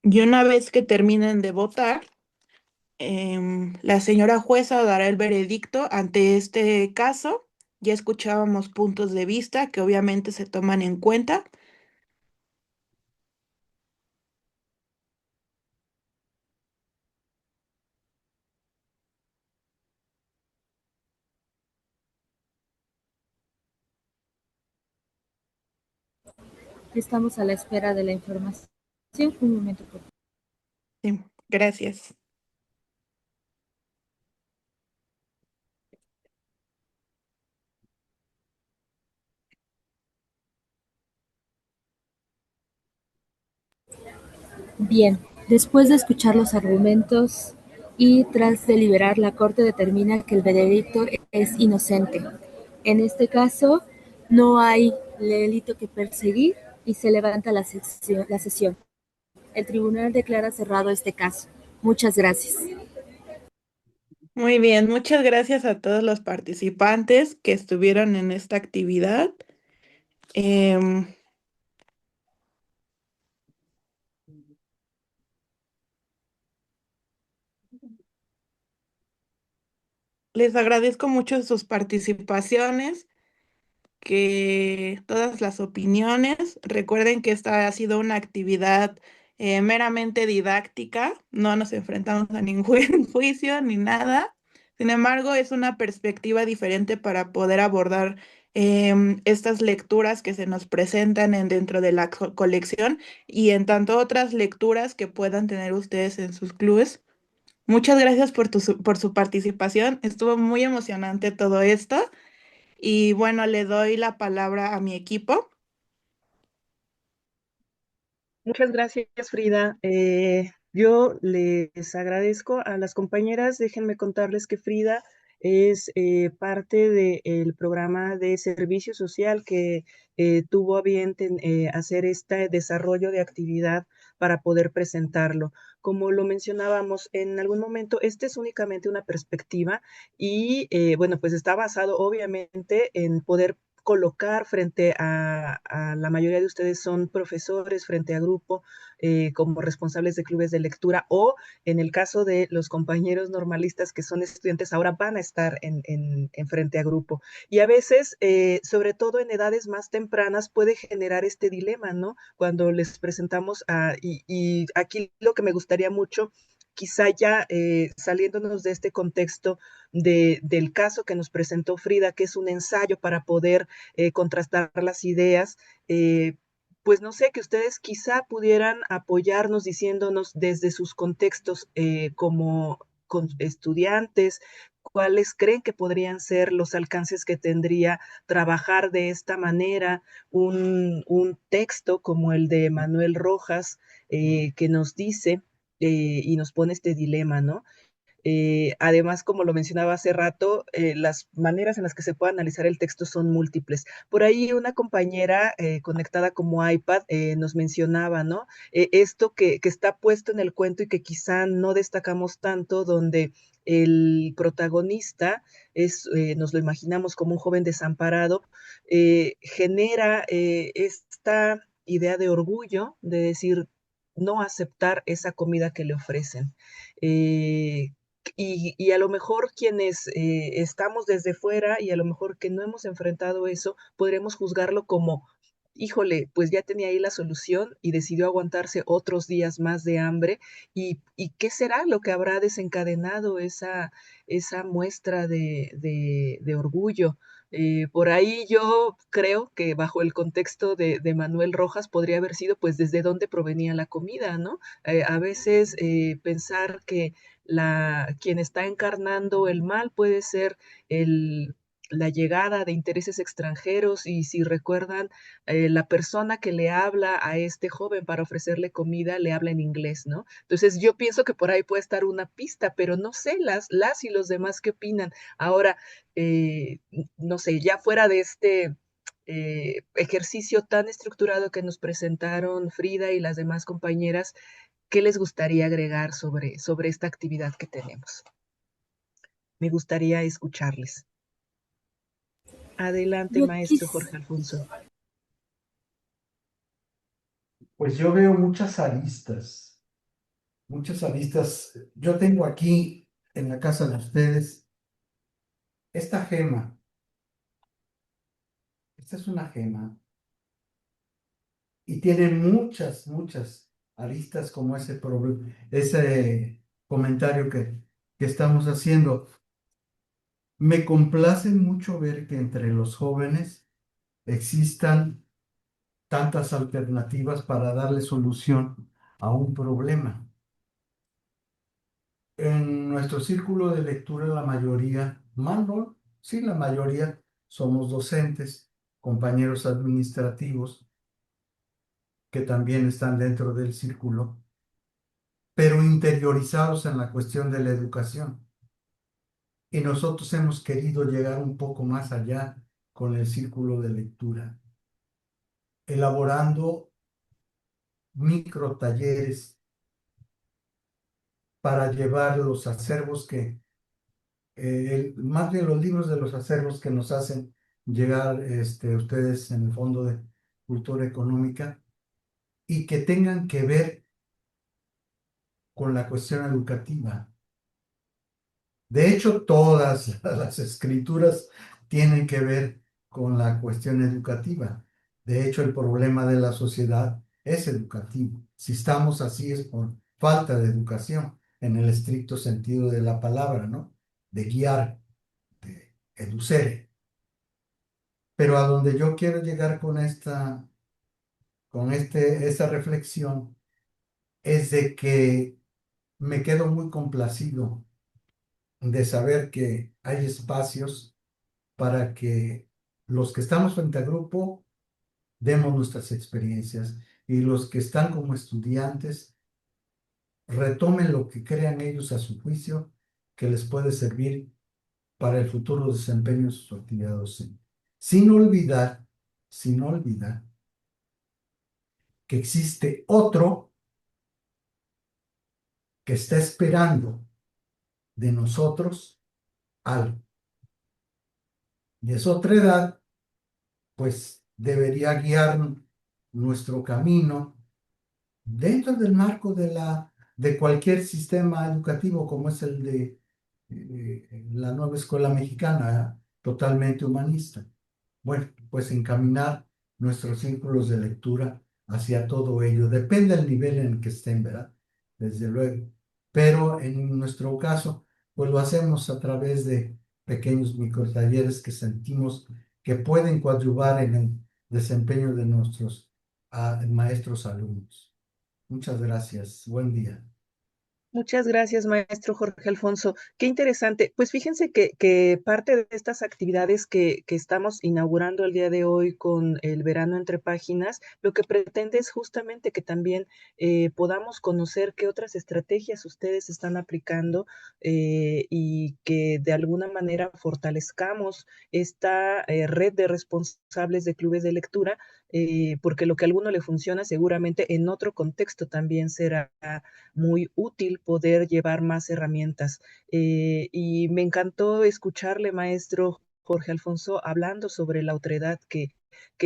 Y una vez que terminen de votar, la señora jueza dará el veredicto ante este caso. Ya escuchábamos puntos de vista que obviamente se toman en cuenta. Estamos a la espera de la información. Un momento, por favor. Sí, gracias. Bien, después de escuchar los argumentos y tras deliberar, la Corte determina que el veredicto es inocente. En este caso, no hay delito que perseguir y se levanta la sesión. El tribunal declara cerrado este caso. Muchas gracias. Muy bien, muchas gracias a todos los participantes que estuvieron en esta actividad. Em, Les agradezco mucho sus participaciones, que todas las opiniones. Recuerden que esta ha sido una actividad meramente didáctica, no nos enfrentamos a ningún juicio ni nada. Sin embargo, es una perspectiva diferente para poder abordar estas lecturas que se nos presentan dentro de la colección y en tanto otras lecturas que puedan tener ustedes en sus clubes. Muchas gracias por su participación. Estuvo muy emocionante todo esto. Y bueno, le doy la palabra a mi equipo. Muchas gracias, Frida. Yo les agradezco a las compañeras. Déjenme contarles que Frida es parte del programa de servicio social que tuvo a bien hacer este desarrollo de actividad para poder presentarlo. Como lo mencionábamos en algún momento, este es únicamente una perspectiva y bueno, pues está basado obviamente en poder colocar frente a la mayoría de ustedes son profesores frente a grupo como responsables de clubes de lectura o en el caso de los compañeros normalistas que son estudiantes ahora van a estar en frente a grupo. Y a veces, sobre todo en edades más tempranas, puede generar este dilema, ¿no? Cuando les presentamos y aquí lo que me gustaría mucho quizá ya saliéndonos de este contexto del caso que nos presentó Frida, que es un ensayo para poder contrastar las ideas, pues no sé, que ustedes quizá pudieran apoyarnos diciéndonos desde sus contextos como estudiantes, cuáles creen que podrían ser los alcances que tendría trabajar de esta manera un texto como el de Manuel Rojas, que nos dice y nos pone este dilema, ¿no? Además, como lo mencionaba hace rato, las maneras en las que se puede analizar el texto son múltiples. Por ahí una compañera conectada como iPad nos mencionaba, ¿no? Esto que está puesto en el cuento y que quizá no destacamos tanto, donde el protagonista nos lo imaginamos como un joven desamparado, genera esta idea de orgullo, de decir, no aceptar esa comida que le ofrecen. Y a lo mejor quienes estamos desde fuera y a lo mejor que no hemos enfrentado eso, podremos juzgarlo como, híjole, pues ya tenía ahí la solución y decidió aguantarse otros días más de hambre. ¿Y qué será lo que habrá desencadenado esa muestra de orgullo? Por ahí yo creo que bajo el contexto de Manuel Rojas podría haber sido pues desde dónde provenía la comida, ¿no? A veces pensar que quien está encarnando el mal puede ser la llegada de intereses extranjeros y si recuerdan, la persona que le habla a este joven para ofrecerle comida le habla en inglés, ¿no? Entonces yo pienso que por ahí puede estar una pista, pero no sé las y los demás qué opinan. Ahora, no sé, ya fuera de este ejercicio tan estructurado que nos presentaron Frida y las demás compañeras, ¿qué les gustaría agregar sobre esta actividad que tenemos? Me gustaría escucharles. Adelante, Yo maestro Jorge Alfonso. Pues yo veo muchas aristas, muchas aristas. Yo tengo aquí en la casa de ustedes esta gema. Esta es una gema y tiene muchas, muchas aristas como ese comentario que estamos haciendo. Me complace mucho ver que entre los jóvenes existan tantas alternativas para darle solución a un problema. En nuestro círculo de lectura, la mayoría, más no, sí, la mayoría somos docentes, compañeros administrativos que también están dentro del círculo, pero interiorizados en la cuestión de la educación. Y nosotros hemos querido llegar un poco más allá con el círculo de lectura, elaborando micro talleres para llevar los acervos más bien los libros de los acervos que nos hacen llegar ustedes en el Fondo de Cultura Económica y que tengan que ver con la cuestión educativa. De hecho, todas las escrituras tienen que ver con la cuestión educativa. De hecho, el problema de la sociedad es educativo. Si estamos así es por falta de educación, en el estricto sentido de la palabra, ¿no? De guiar, de educere. Pero a donde yo quiero llegar con esta reflexión es de que me quedo muy complacido de saber que hay espacios para que los que estamos frente al grupo demos nuestras experiencias y los que están como estudiantes retomen lo que crean ellos a su juicio que les puede servir para el futuro desempeño de su actividad docente. Sin olvidar que existe otro que está esperando de nosotros algo. Y esa otra edad, pues, debería guiar nuestro camino dentro del marco de cualquier sistema educativo como es el de la nueva escuela mexicana, totalmente humanista. Bueno, pues encaminar nuestros círculos de lectura hacia todo ello. Depende del nivel en el que estén, ¿verdad? Desde luego. Pero en nuestro caso, pues lo hacemos a través de pequeños microtalleres que sentimos que pueden coadyuvar en el desempeño de nuestros maestros alumnos. Muchas gracias. Buen día. Muchas gracias, maestro Jorge Alfonso. Qué interesante. Pues fíjense que parte de estas actividades que estamos inaugurando el día de hoy con el verano entre páginas, lo que pretende es justamente que también podamos conocer qué otras estrategias ustedes están aplicando y que de alguna manera fortalezcamos esta red de responsables de clubes de lectura, porque lo que a alguno le funciona seguramente en otro contexto también será muy útil poder llevar más herramientas. Y me encantó escucharle, maestro Jorge Alfonso, hablando sobre la otredad, que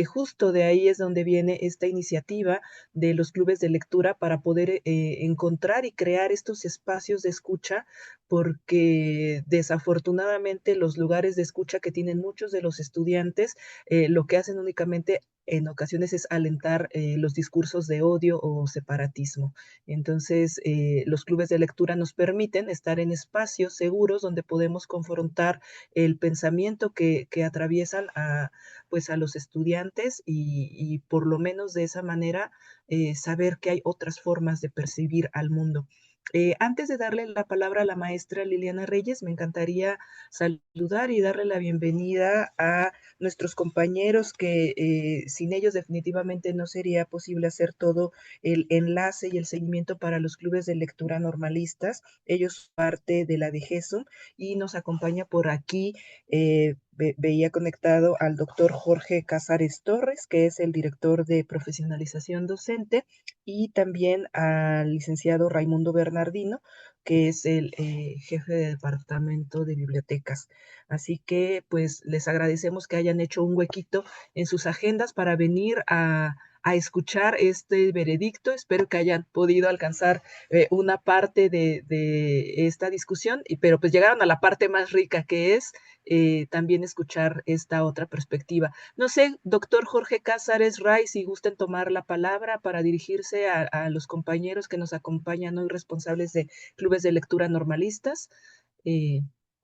justo de ahí es donde viene esta iniciativa de los clubes de lectura para poder encontrar y crear estos espacios de escucha, porque desafortunadamente los lugares de escucha que tienen muchos de los estudiantes, lo que hacen únicamente en ocasiones es alentar los discursos de odio o separatismo. Entonces, los clubes de lectura nos permiten estar en espacios seguros donde podemos confrontar el pensamiento que atraviesan pues a los estudiantes y por lo menos de esa manera saber que hay otras formas de percibir al mundo. Antes de darle la palabra a la maestra Liliana Reyes, me encantaría saludar y darle la bienvenida a nuestros compañeros que sin ellos definitivamente no sería posible hacer todo el enlace y el seguimiento para los clubes de lectura normalistas. Ellos son parte de la DGESO y nos acompaña por aquí, veía conectado al doctor Jorge Casares Torres, que es el director de profesionalización docente, y también al licenciado Raimundo Bernardino, que es el jefe de departamento de bibliotecas. Así que pues les agradecemos que hayan hecho un huequito en sus agendas para venir a escuchar este veredicto. Espero que hayan podido alcanzar una parte de esta discusión, pero pues llegaron a la parte más rica, que es también escuchar esta otra perspectiva. No sé, doctor Jorge Cázares Ray, si gusten tomar la palabra para dirigirse a los compañeros que nos acompañan hoy, responsables de clubes de lectura normalistas,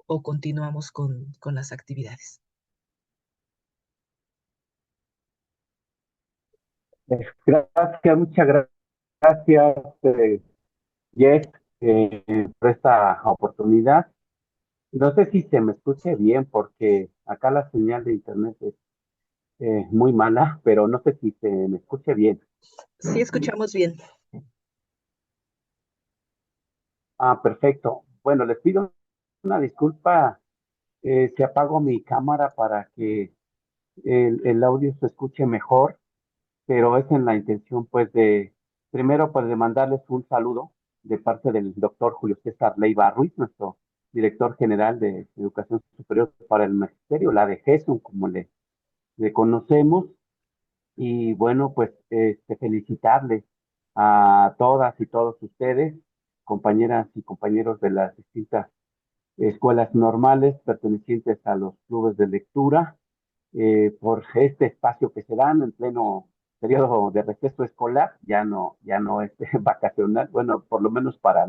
o continuamos con las actividades. Gracias, muchas gracias, Jess, por esta oportunidad. No sé si se me escuche bien porque acá la señal de internet es muy mala, pero no sé si se me escuche bien. Sí, escuchamos bien. Perfecto. Bueno, les pido una disculpa si apago mi cámara para que el audio se escuche mejor, pero es en la intención, pues, primero, pues, de mandarles un saludo de parte del doctor Julio César Leiva Ruiz, nuestro director general de Educación Superior para el Magisterio, la de GESUN, como le conocemos, y bueno, pues, felicitarles a todas y todos ustedes, compañeras y compañeros de las distintas escuelas normales pertenecientes a los clubes de lectura, por este espacio que se dan en pleno periodo de receso escolar, ya no es vacacional, bueno, por lo menos para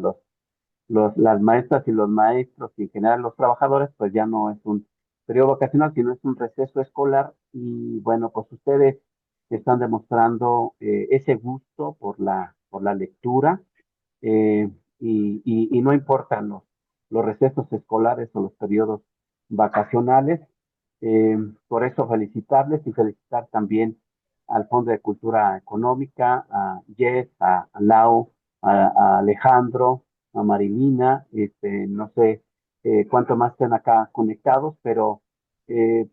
las maestras y los maestros y en general los trabajadores, pues ya no es un periodo vacacional, sino es un receso escolar. Y bueno, pues ustedes están demostrando ese gusto por la lectura, eh, y no importan los recesos escolares o los periodos vacacionales. Por eso felicitarles y felicitar también al Fondo de Cultura Económica, a Jess, a Lau, a Alejandro, a Marilina, no sé cuánto más estén acá conectados, pero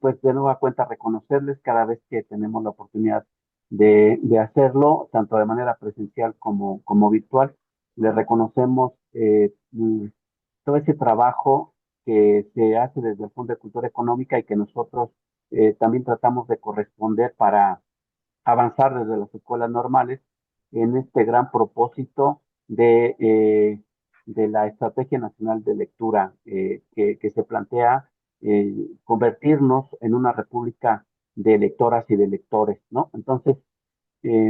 pues de nueva cuenta reconocerles cada vez que tenemos la oportunidad de hacerlo, tanto de manera presencial como virtual. Les reconocemos todo ese trabajo que se hace desde el Fondo de Cultura Económica y que nosotros también tratamos de corresponder para avanzar desde las escuelas normales en este gran propósito de la Estrategia Nacional de Lectura que se plantea convertirnos en una república de lectoras y de lectores, ¿no? Entonces,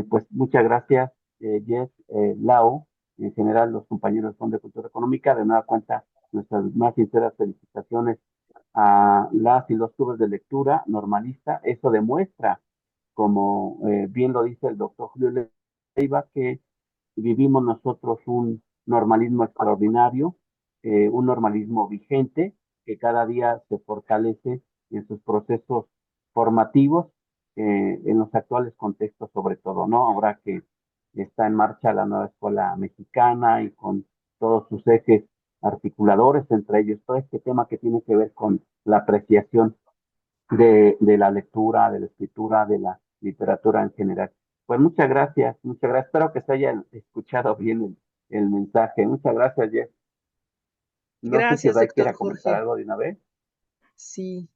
pues muchas gracias, Jess, Lau, en general los compañeros del Fondo de Cultura Económica. De nueva cuenta, nuestras más sinceras felicitaciones a las y los clubes de lectura normalista. Eso demuestra, como bien lo dice el doctor Julio Leiva, que vivimos nosotros un normalismo extraordinario, un normalismo vigente que cada día se fortalece en sus procesos formativos, en los actuales contextos sobre todo, ¿no? Ahora que está en marcha la nueva escuela mexicana y con todos sus ejes articuladores, entre ellos todo este tema que tiene que ver con la apreciación de la lectura, de la escritura, de la literatura en general. Pues muchas gracias, muchas gracias. Espero que se hayan escuchado bien el mensaje. Muchas gracias, Jeff. No sé si Gracias, Ray doctor quiera comentar Jorge. algo de una vez. Sí,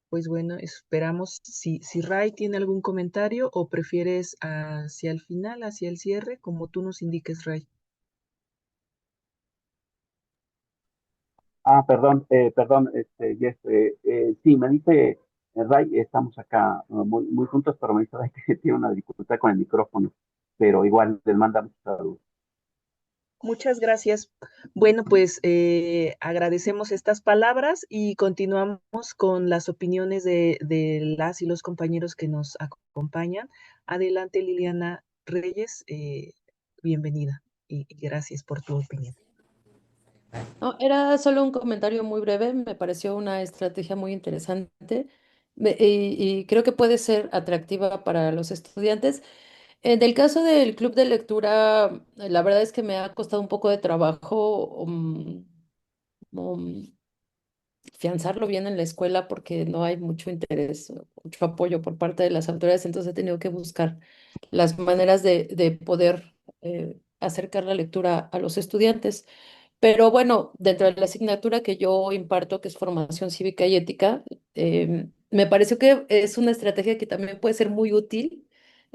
pues bueno, esperamos si Ray tiene algún comentario o prefieres hacia el final, hacia el cierre, como tú nos indiques, Ray. Perdón, Jeff, sí, me dice Ray, estamos acá muy juntos, pero me dice Ray que tiene una dificultad con el micrófono, pero igual les mandamos saludos. Muchas gracias. Bueno, pues agradecemos estas palabras y continuamos con las opiniones de las y los compañeros que nos acompañan. Adelante, Liliana Reyes, bienvenida. y gracias por tu opinión. No, era solo un comentario muy breve, me pareció una estrategia muy interesante y creo que puede ser atractiva para los estudiantes. En el caso del club de lectura, la verdad es que me ha costado un poco de trabajo um, fianzarlo bien en la escuela porque no hay mucho interés, mucho apoyo por parte de las autoridades, entonces he tenido que buscar las maneras de poder acercar la lectura a los estudiantes. Pero bueno, dentro de la asignatura que yo imparto, que es formación cívica y ética, me pareció que es una estrategia que también puede ser muy útil.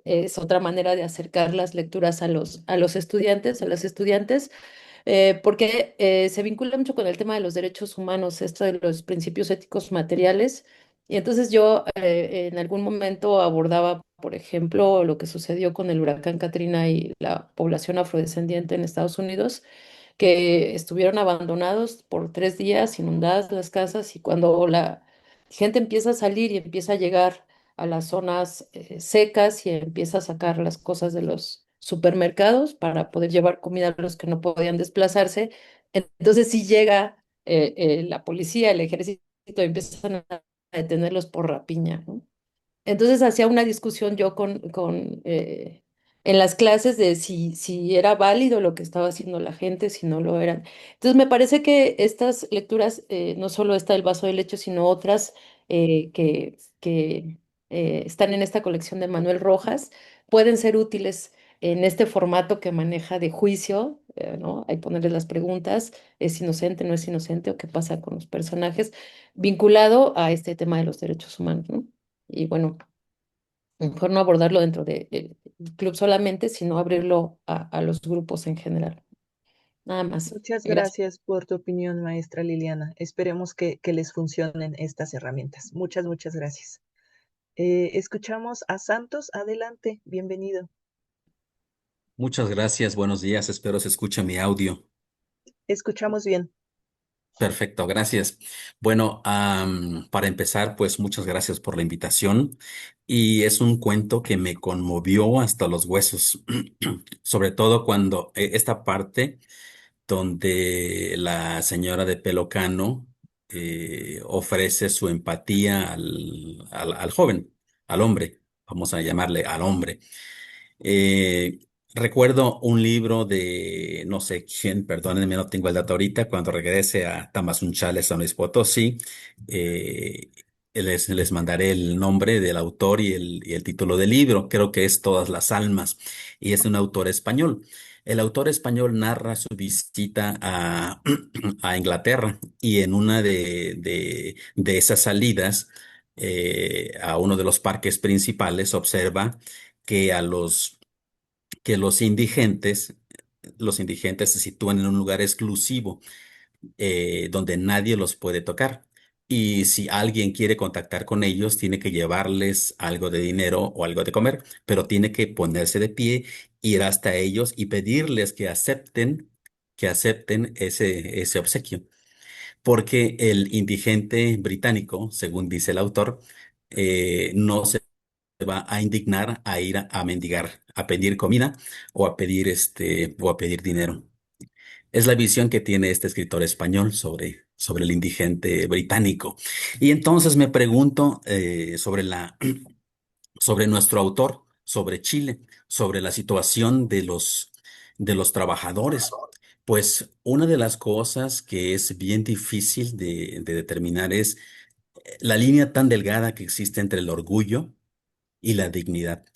Es otra manera de acercar las lecturas a los estudiantes, a las estudiantes, porque se vincula mucho con el tema de los derechos humanos, esto de los principios éticos materiales. Y entonces yo en algún momento abordaba, por ejemplo, lo que sucedió con el huracán Katrina y la población afrodescendiente en Estados Unidos, que estuvieron abandonados por 3 días, inundadas las casas, y cuando la gente empieza a salir y empieza a llegar a las zonas secas y empieza a sacar las cosas de los supermercados para poder llevar comida a los que no podían desplazarse, entonces sí llega la policía, el ejército, y empiezan a detenerlos por rapiña, ¿no? Entonces hacía una discusión yo en las clases de si era válido lo que estaba haciendo la gente, si no lo eran. Entonces me parece que estas lecturas, no solo está El vaso de leche, sino otras que están en esta colección de Manuel Rojas, pueden ser útiles en este formato que maneja de juicio, ¿no? Hay ponerles las preguntas, ¿es inocente, no es inocente o qué pasa con los personajes? Vinculado a este tema de los derechos humanos, ¿no? Y bueno, mejor no abordarlo dentro del club solamente, sino abrirlo a los grupos en general. Nada más. Muchas Gracias. gracias por tu opinión, maestra Liliana. Esperemos que les funcionen estas herramientas. Muchas gracias. Escuchamos a Santos. Adelante, bienvenido. Muchas gracias, buenos días, espero se escuche mi audio. Escuchamos bien. Perfecto, gracias. Bueno, para empezar, pues muchas gracias por la invitación y es un cuento que me conmovió hasta los huesos, sobre todo cuando esta parte donde la señora de pelo cano ofrece su empatía al joven, al hombre, vamos a llamarle al hombre. Eh, Recuerdo un libro de no sé quién, perdónenme, no tengo el dato ahorita, cuando regrese a Tamazunchale, San Luis Potosí, eh, les mandaré el nombre del autor y el título del libro, creo que es Todas las almas, y es de un autor español. El autor español narra su visita a Inglaterra y en una de esas salidas a uno de los parques principales observa que que los indigentes se sitúan en un lugar exclusivo donde nadie los puede tocar. Y si alguien quiere contactar con ellos, tiene que llevarles algo de dinero o algo de comer, pero tiene que ponerse de pie, ir hasta ellos y pedirles que acepten ese obsequio. Porque el indigente británico, según dice el autor, no se va a indignar a ir a mendigar, a pedir comida o a pedir o a pedir dinero. Es la visión que tiene este escritor español sobre el indigente británico. Y entonces me pregunto sobre sobre nuestro autor, sobre Chile, sobre la situación de los trabajadores. Pues una de las cosas que es bien difícil de determinar es la línea tan delgada que existe entre el orgullo y la dignidad.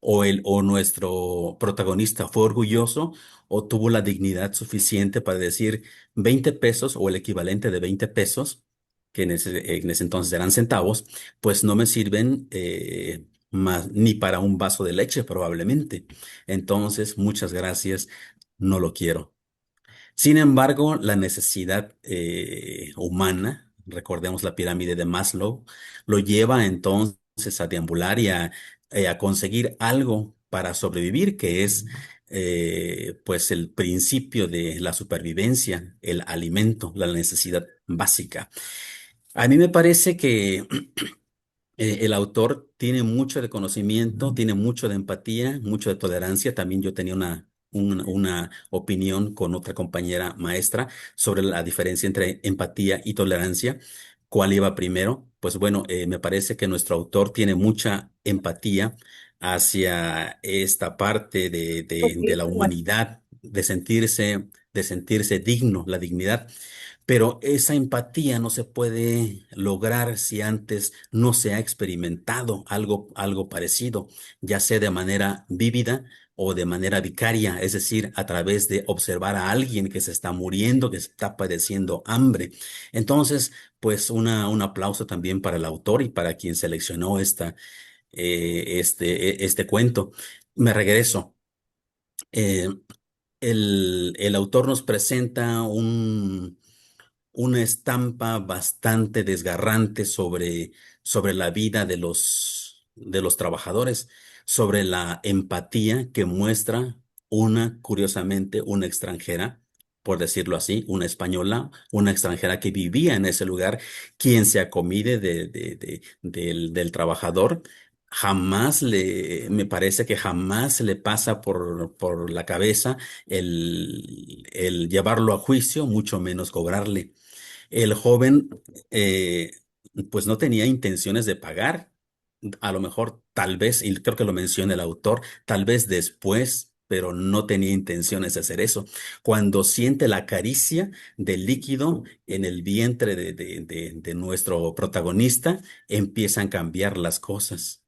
O nuestro protagonista fue orgulloso o tuvo la dignidad suficiente para decir 20 pesos o el equivalente de 20 pesos, que en ese entonces eran centavos, pues no me sirven más, ni para un vaso de leche probablemente. Entonces, muchas gracias, no lo quiero. Sin embargo, la necesidad humana, recordemos la pirámide de Maslow, lo lleva entonces a deambular y a conseguir algo para sobrevivir, que es pues el principio de la supervivencia, el alimento, la necesidad básica. A mí me parece que el autor tiene mucho de conocimiento, tiene mucho de empatía, mucho de tolerancia. También yo tenía una opinión con otra compañera maestra sobre la diferencia entre empatía y tolerancia. ¿Cuál iba primero? Pues bueno, me parece que nuestro autor tiene mucha empatía hacia esta parte de la humanidad, de sentirse digno, la dignidad. Pero esa empatía no se puede lograr si antes no se ha experimentado algo parecido, ya sea de manera vívida o de manera vicaria, es decir, a través de observar a alguien que se está muriendo, que está padeciendo hambre. Entonces, pues un aplauso también para el autor y para quien seleccionó este cuento. Me regreso. Eh, el autor nos presenta una estampa bastante desgarrante sobre la vida de los trabajadores, sobre la empatía que muestra curiosamente, una extranjera, por decirlo así, una española, una extranjera que vivía en ese lugar, quien se acomide del trabajador. Me parece que jamás le pasa por la cabeza el llevarlo a juicio, mucho menos cobrarle. El joven, eh, pues no tenía intenciones de pagar. A lo mejor, tal vez, y creo que lo menciona el autor, tal vez después, pero no tenía intenciones de hacer eso. Cuando siente la caricia del líquido en el vientre de nuestro protagonista, empiezan a cambiar las cosas.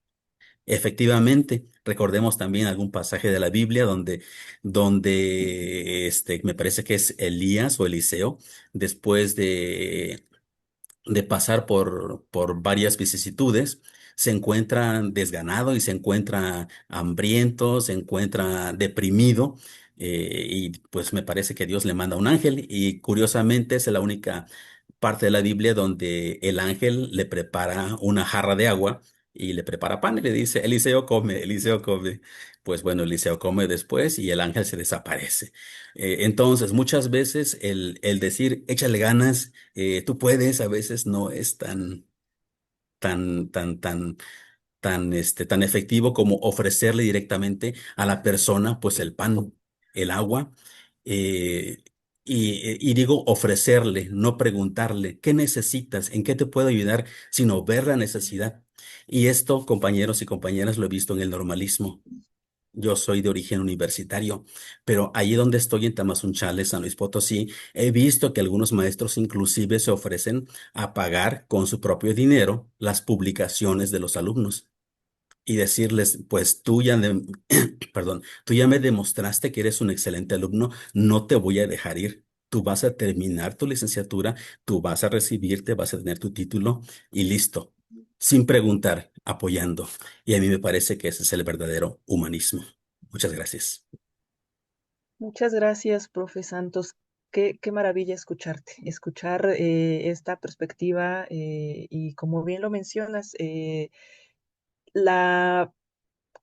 Efectivamente, recordemos también algún pasaje de la Biblia donde me parece que es Elías o Eliseo, después de pasar por varias vicisitudes, se encuentra desganado y se encuentra hambriento, se encuentra deprimido, y pues me parece que Dios le manda un ángel y curiosamente es la única parte de la Biblia donde el ángel le prepara una jarra de agua y le prepara pan y le dice, Eliseo come, Eliseo come. Pues bueno, Eliseo come después y el ángel se desaparece. Entonces, muchas veces el decir, échale ganas, tú puedes, a veces no es tan, tan, tan, tan efectivo como ofrecerle directamente a la persona, pues el pan, el agua, eh, y digo ofrecerle, no preguntarle, ¿qué necesitas? ¿En qué te puedo ayudar? Sino ver la necesidad. Y esto, compañeros y compañeras, lo he visto en el normalismo. Yo soy de origen universitario, pero allí donde estoy en Tamazunchale, San Luis Potosí, he visto que algunos maestros inclusive se ofrecen a pagar con su propio dinero las publicaciones de los alumnos y decirles, pues perdón, tú ya me demostraste que eres un excelente alumno, no te voy a dejar ir. Tú vas a terminar tu licenciatura, tú vas a recibirte, vas a tener tu título y listo, sin preguntar, apoyando. Y a mí me parece que ese es el verdadero humanismo. Muchas gracias. Muchas gracias, profe Santos. Qué maravilla escuchar esta perspectiva y como bien lo mencionas,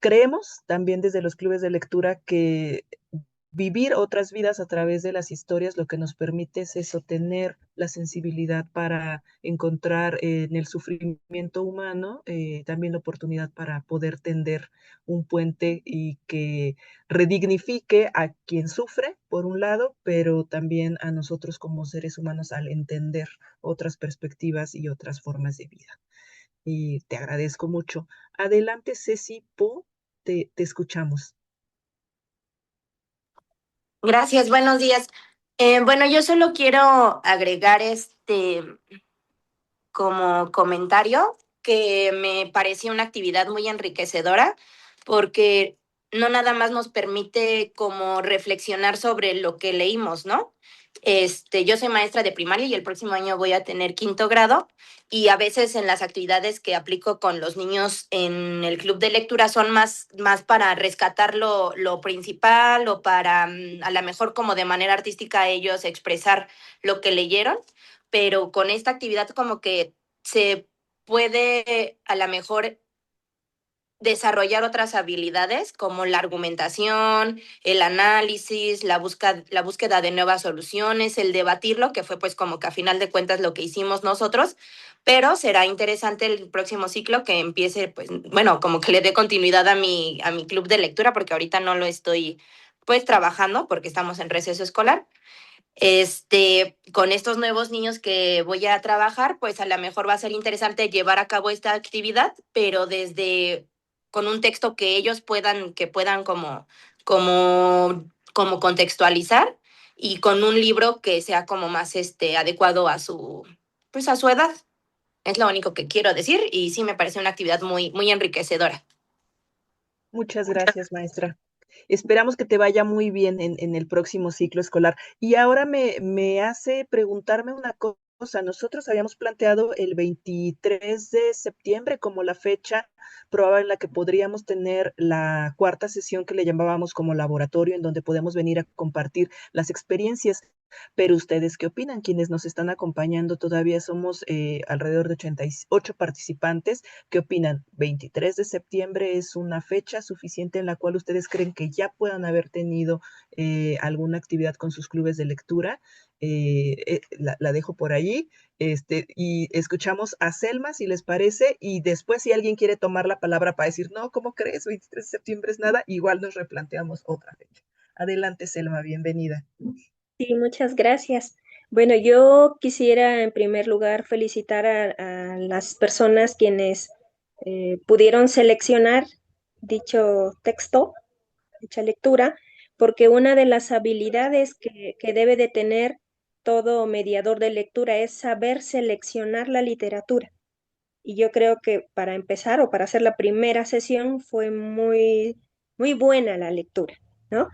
creemos también desde los clubes de lectura que vivir otras vidas a través de las historias lo que nos permite es eso, tener la sensibilidad para encontrar en el sufrimiento humano también la oportunidad para poder tender un puente y que redignifique a quien sufre, por un lado, pero también a nosotros como seres humanos al entender otras perspectivas y otras formas de vida. Y te agradezco mucho. Adelante, Ceci Po, te escuchamos. Gracias, buenos días. Bueno, yo solo quiero agregar como comentario que me parecía una actividad muy enriquecedora porque no nada más nos permite como reflexionar sobre lo que leímos, ¿no? Yo soy maestra de primaria y el próximo año voy a tener 5º grado y a veces en las actividades que aplico con los niños en el club de lectura son más para rescatar lo principal o para a lo mejor como de manera artística ellos expresar lo que leyeron, pero con esta actividad como que se puede a lo mejor desarrollar otras habilidades como la argumentación, el análisis, la búsqueda de nuevas soluciones, el debatirlo, que fue pues como que a final de cuentas lo que hicimos nosotros, pero será interesante el próximo ciclo que empiece, pues, bueno, como que le dé continuidad a mi club de lectura, porque ahorita no lo estoy pues trabajando porque estamos en receso escolar. Con estos nuevos niños que voy a trabajar, pues a lo mejor va a ser interesante llevar a cabo esta actividad, pero con un texto que ellos puedan como contextualizar y con un libro que sea como más adecuado pues a su edad. Es lo único que quiero decir y sí me parece una actividad muy, muy enriquecedora. Muchas gracias, maestra. Esperamos que te vaya muy bien en el próximo ciclo escolar. Y ahora me hace preguntarme una cosa. Nosotros habíamos planteado el 23 de septiembre como la fecha probable en la que podríamos tener la cuarta sesión que le llamábamos como laboratorio, en donde podemos venir a compartir las experiencias. Pero ustedes, ¿qué opinan? Quienes nos están acompañando todavía somos alrededor de 88 participantes. ¿Qué opinan? ¿23 de septiembre es una fecha suficiente en la cual ustedes creen que ya puedan haber tenido alguna actividad con sus clubes de lectura? La dejo por allí y escuchamos a Selma, si les parece, y después si alguien quiere tomar la palabra para decir, no, ¿cómo crees? 23 de septiembre es nada, igual nos replanteamos otra fecha. Adelante, Selma, bienvenida. Sí, muchas gracias. Bueno, yo quisiera en primer lugar felicitar a las personas quienes pudieron seleccionar dicho texto, dicha lectura, porque una de las habilidades que debe de tener todo mediador de lectura es saber seleccionar la literatura. Y yo creo que para empezar o para hacer la primera sesión fue muy, muy buena la lectura, ¿no?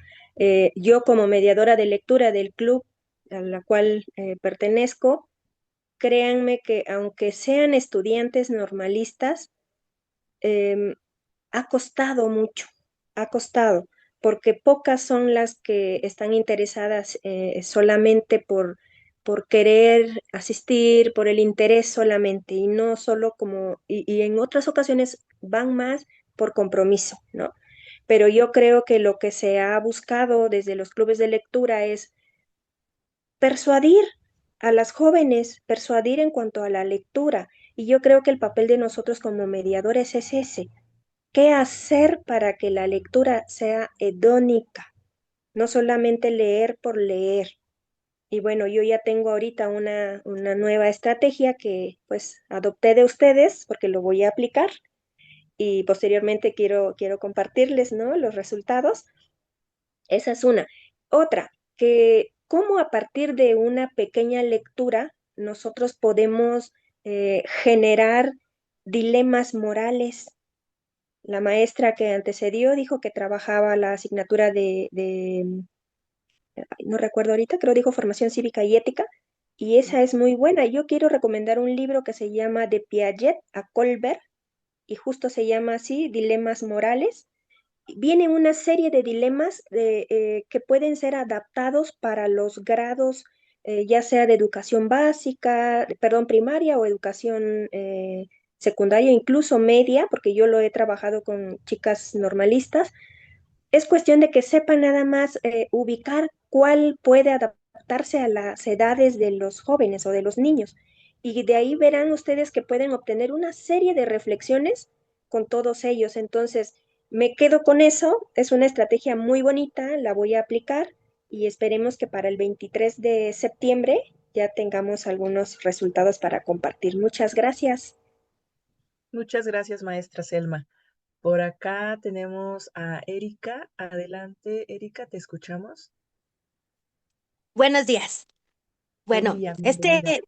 Yo como mediadora de lectura del club a la cual pertenezco, créanme que aunque sean estudiantes normalistas, em, ha costado mucho, ha costado, porque pocas son las que están interesadas solamente por querer asistir, por el interés solamente, y no solo y en otras ocasiones van más por compromiso, ¿no? Pero yo creo que lo que se ha buscado desde los clubes de lectura es persuadir a las jóvenes, persuadir en cuanto a la lectura. Y yo creo que el papel de nosotros como mediadores es ese. ¿Qué hacer para que la lectura sea hedónica? No solamente leer por leer. Y bueno, yo ya tengo ahorita una nueva estrategia que pues adopté de ustedes porque lo voy a aplicar y posteriormente quiero compartirles, ¿no? Los resultados. Esa es una. Otra, que cómo a partir de una pequeña lectura nosotros podemos generar dilemas morales. La maestra que antecedió dijo que trabajaba la asignatura no recuerdo ahorita, creo dijo formación cívica y ética, y esa es muy buena. Yo quiero recomendar un libro que se llama De Piaget a Colbert, y justo se llama así, Dilemas Morales. Viene una serie de dilemas que pueden ser adaptados para los grados, ya sea de educación básica, perdón, primaria o educación secundaria, incluso media, porque yo lo he trabajado con chicas normalistas. Es cuestión de que sepan nada más ubicar cuál puede adaptarse a las edades de los jóvenes o de los niños. Y de ahí verán ustedes que pueden obtener una serie de reflexiones con todos ellos. Entonces, me quedo con eso. Es una estrategia muy bonita, la voy a aplicar y esperemos que para el 23 de septiembre ya tengamos algunos resultados para compartir. Muchas gracias. Muchas gracias, maestra Selma. Por acá tenemos a Erika. Adelante, Erika, ¿te escuchamos? Buenos días. Buen Bueno, día, bienvenida.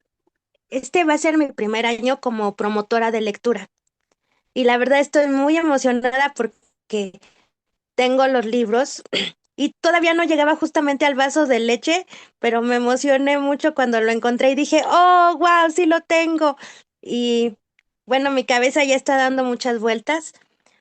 este va a ser mi primer año como promotora de lectura y la verdad estoy muy emocionada porque tengo los libros y todavía no llegaba justamente al vaso de leche, pero me emocioné mucho cuando lo encontré y dije, oh, wow, sí lo tengo. Y bueno, mi cabeza ya está dando muchas vueltas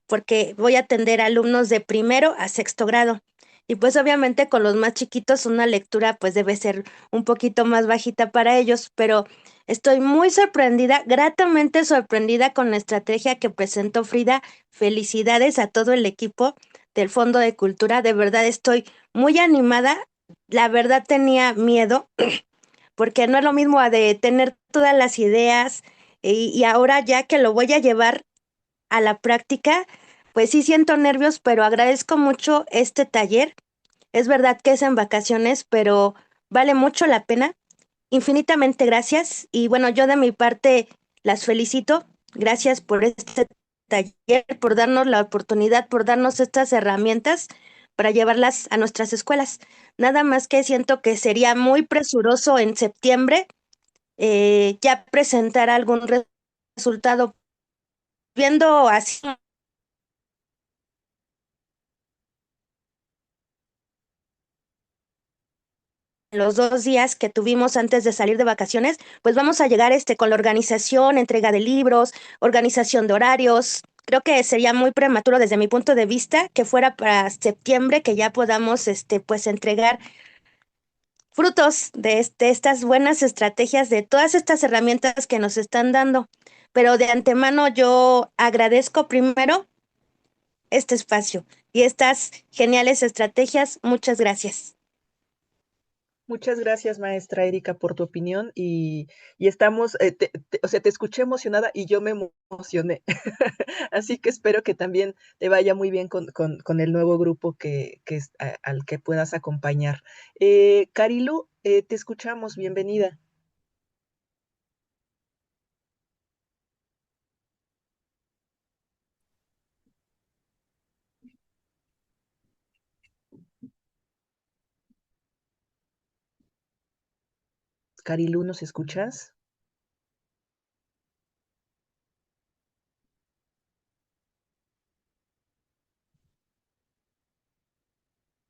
porque voy a atender alumnos de primero a sexto grado. Y pues obviamente con los más chiquitos una lectura pues debe ser un poquito más bajita para ellos, pero estoy muy sorprendida, gratamente sorprendida con la estrategia que presentó Frida. Felicidades a todo el equipo del Fondo de Cultura, de verdad estoy muy animada. La verdad tenía miedo porque no es lo mismo a de tener todas las ideas y ahora ya que lo voy a llevar a la práctica, pues sí siento nervios, pero agradezco mucho este taller Es verdad que es en vacaciones, pero vale mucho la pena. Infinitamente gracias. Y bueno, yo de mi parte las felicito. Gracias por este taller, por darnos la oportunidad, por darnos estas herramientas para llevarlas a nuestras escuelas. Nada más que siento que sería muy presuroso en septiembre ya presentar algún resultado. Viendo así los 2 días que tuvimos antes de salir de vacaciones, pues vamos a llegar con la organización, entrega de libros, organización de horarios. Creo que sería muy prematuro desde mi punto de vista que fuera para septiembre que ya podamos pues entregar frutos de estas buenas estrategias, de todas estas herramientas que nos están dando. Pero de antemano yo agradezco primero este espacio y estas geniales estrategias. Muchas gracias. Muchas gracias, maestra Erika, por tu opinión y estamos, o sea, te escuché emocionada y yo me emocioné. Así que espero que también te vaya muy bien con el nuevo grupo al que puedas acompañar. Carilu, te escuchamos, bienvenida. Carilu, ¿nos escuchas?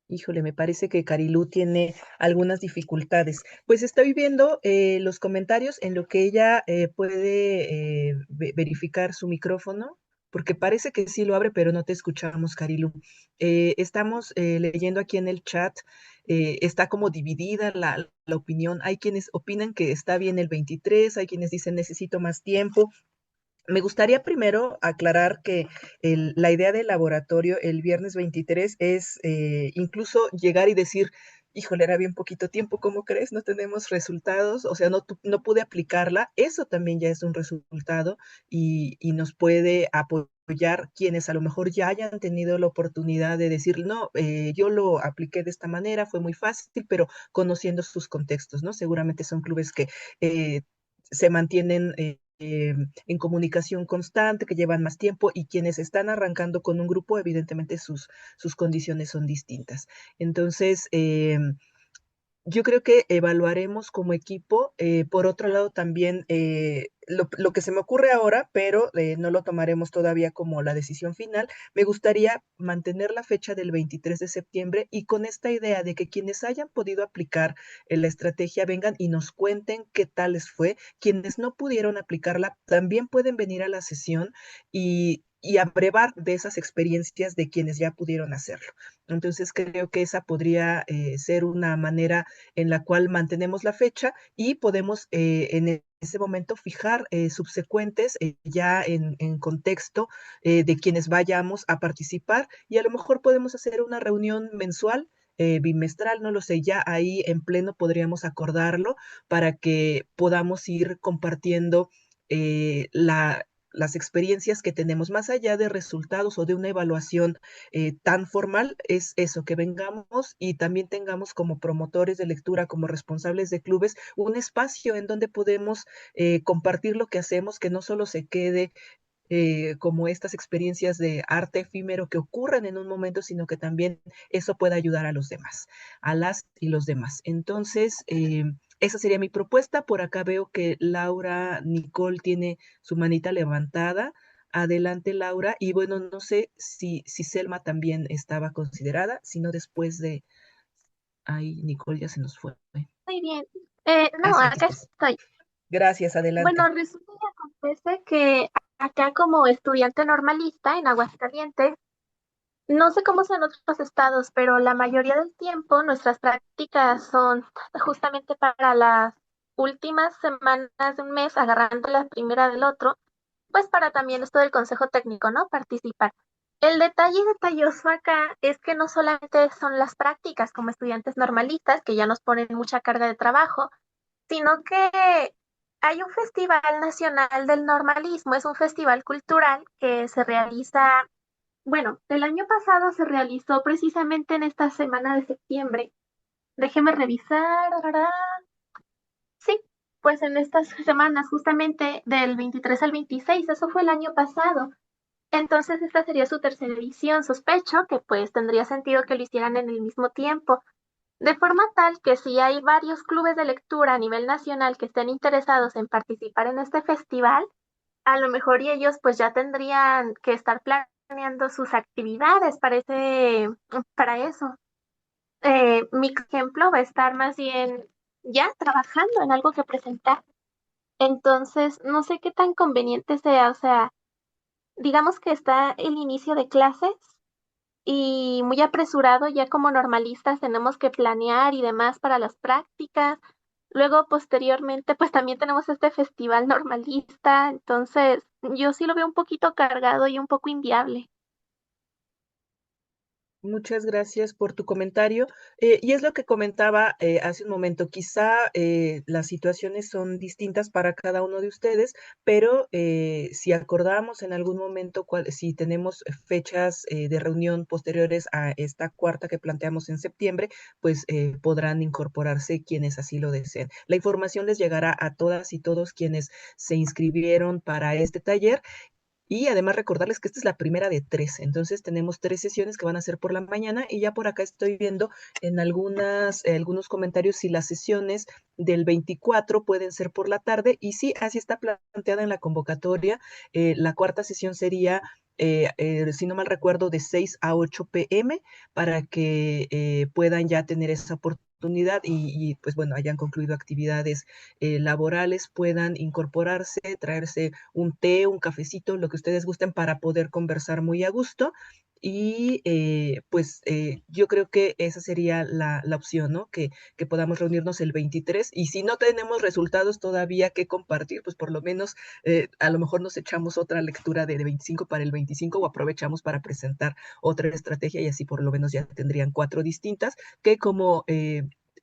Híjole, me parece que Carilú tiene algunas dificultades. Pues estoy viendo los comentarios en lo que ella puede verificar su micrófono, porque parece que sí lo abre, pero no te escuchamos, Carilú. Estamos leyendo aquí en el chat, está como dividida la opinión. Hay quienes opinan que está bien el 23, hay quienes dicen necesito más tiempo. Me gustaría primero aclarar que la idea del laboratorio el viernes 23 es incluso llegar y decir, híjole, era bien poquito tiempo, ¿cómo crees? No tenemos resultados, o sea, no pude aplicarla. Eso también ya es un resultado y nos puede apoyar quienes a lo mejor ya hayan tenido la oportunidad de decir, no, yo lo apliqué de esta manera, fue muy fácil, pero conociendo sus contextos, ¿no? Seguramente son clubes que se mantienen en comunicación constante, que llevan más tiempo y quienes están arrancando con un grupo, evidentemente sus condiciones son distintas. Entonces, yo creo que evaluaremos como equipo. Por otro lado, también lo que se me ocurre ahora, pero no lo tomaremos todavía como la decisión final, me gustaría mantener la fecha del 23 de septiembre y con esta idea de que quienes hayan podido aplicar la estrategia vengan y nos cuenten qué tal les fue. Quienes no pudieron aplicarla también pueden venir a la sesión y abrevar de esas experiencias de quienes ya pudieron hacerlo. Entonces creo que esa podría ser una manera en la cual mantenemos la fecha y podemos en ese momento fijar subsecuentes ya en contexto de quienes vayamos a participar y a lo mejor podemos hacer una reunión mensual, bimestral, no lo sé, ya ahí en pleno podríamos acordarlo para que podamos ir compartiendo las experiencias que tenemos más allá de resultados o de una evaluación tan formal, es eso, que vengamos y también tengamos como promotores de lectura, como responsables de clubes, un espacio en donde podemos compartir lo que hacemos, que no solo se quede como estas experiencias de arte efímero que ocurren en un momento, sino que también eso pueda ayudar a los demás, a las y los demás. Entonces, esa sería mi propuesta. Por acá veo que Laura Nicole tiene su manita levantada. Adelante, Laura. Y bueno, no sé si Selma también estaba considerada, sino después de... Ay, Nicole ya se nos fue. Muy bien. Ah, No, sí, aquí acá estás. estoy. Gracias, adelante. Bueno, resulta y acontece que acá como estudiante normalista en Aguascalientes, no sé cómo son otros estados, pero la mayoría del tiempo nuestras prácticas son justamente para las últimas semanas de un mes, agarrando la primera del otro, pues para también esto del consejo técnico, ¿no? Participar. El detalle detalloso acá es que no solamente son las prácticas como estudiantes normalistas, que ya nos ponen mucha carga de trabajo, sino que hay un Festival Nacional del Normalismo, es un festival cultural que se realiza bueno, el año pasado se realizó precisamente en esta semana de septiembre. Déjeme revisar. Sí, pues en estas semanas, justamente del 23 al 26, eso fue el año pasado. Entonces esta sería su tercera edición. Sospecho que pues tendría sentido que lo hicieran en el mismo tiempo. De forma tal que si hay varios clubes de lectura a nivel nacional que estén interesados en participar en este festival, a lo mejor y ellos pues ya tendrían que estar planeando sus actividades para eso. Mi ejemplo va a estar más bien ya trabajando en algo que presentar. Entonces, no sé qué tan conveniente sea, o sea, digamos que está el inicio de clases y muy apresurado, ya como normalistas tenemos que planear y demás para las prácticas. Luego, posteriormente, pues también tenemos este festival normalista, entonces yo sí lo veo un poquito cargado y un poco inviable. Muchas gracias por tu comentario. Y es lo que comentaba hace un momento, quizá las situaciones son distintas para cada uno de ustedes, pero si acordamos en algún momento, si tenemos fechas de reunión posteriores a esta cuarta que planteamos en septiembre, pues podrán incorporarse quienes así lo deseen. La información les llegará a todas y todos quienes se inscribieron para este taller. Y además recordarles que esta es la primera de tres, entonces tenemos tres sesiones que van a ser por la mañana y ya por acá estoy viendo en algunos comentarios si las sesiones del 24 pueden ser por la tarde y sí, así está planteada en la convocatoria. La cuarta sesión sería, si no mal recuerdo, de 6 a 8 p.m. para que puedan ya tener esa oportunidad pues bueno, hayan concluido actividades laborales, puedan incorporarse, traerse un té, un cafecito, lo que ustedes gusten para poder conversar muy a gusto. Y pues yo creo que esa sería la opción, ¿no? Que podamos reunirnos el 23 y si no tenemos resultados todavía que compartir, pues por lo menos a lo mejor nos echamos otra lectura de 25 para el 25 o aprovechamos para presentar otra estrategia y así por lo menos ya tendrían cuatro distintas que como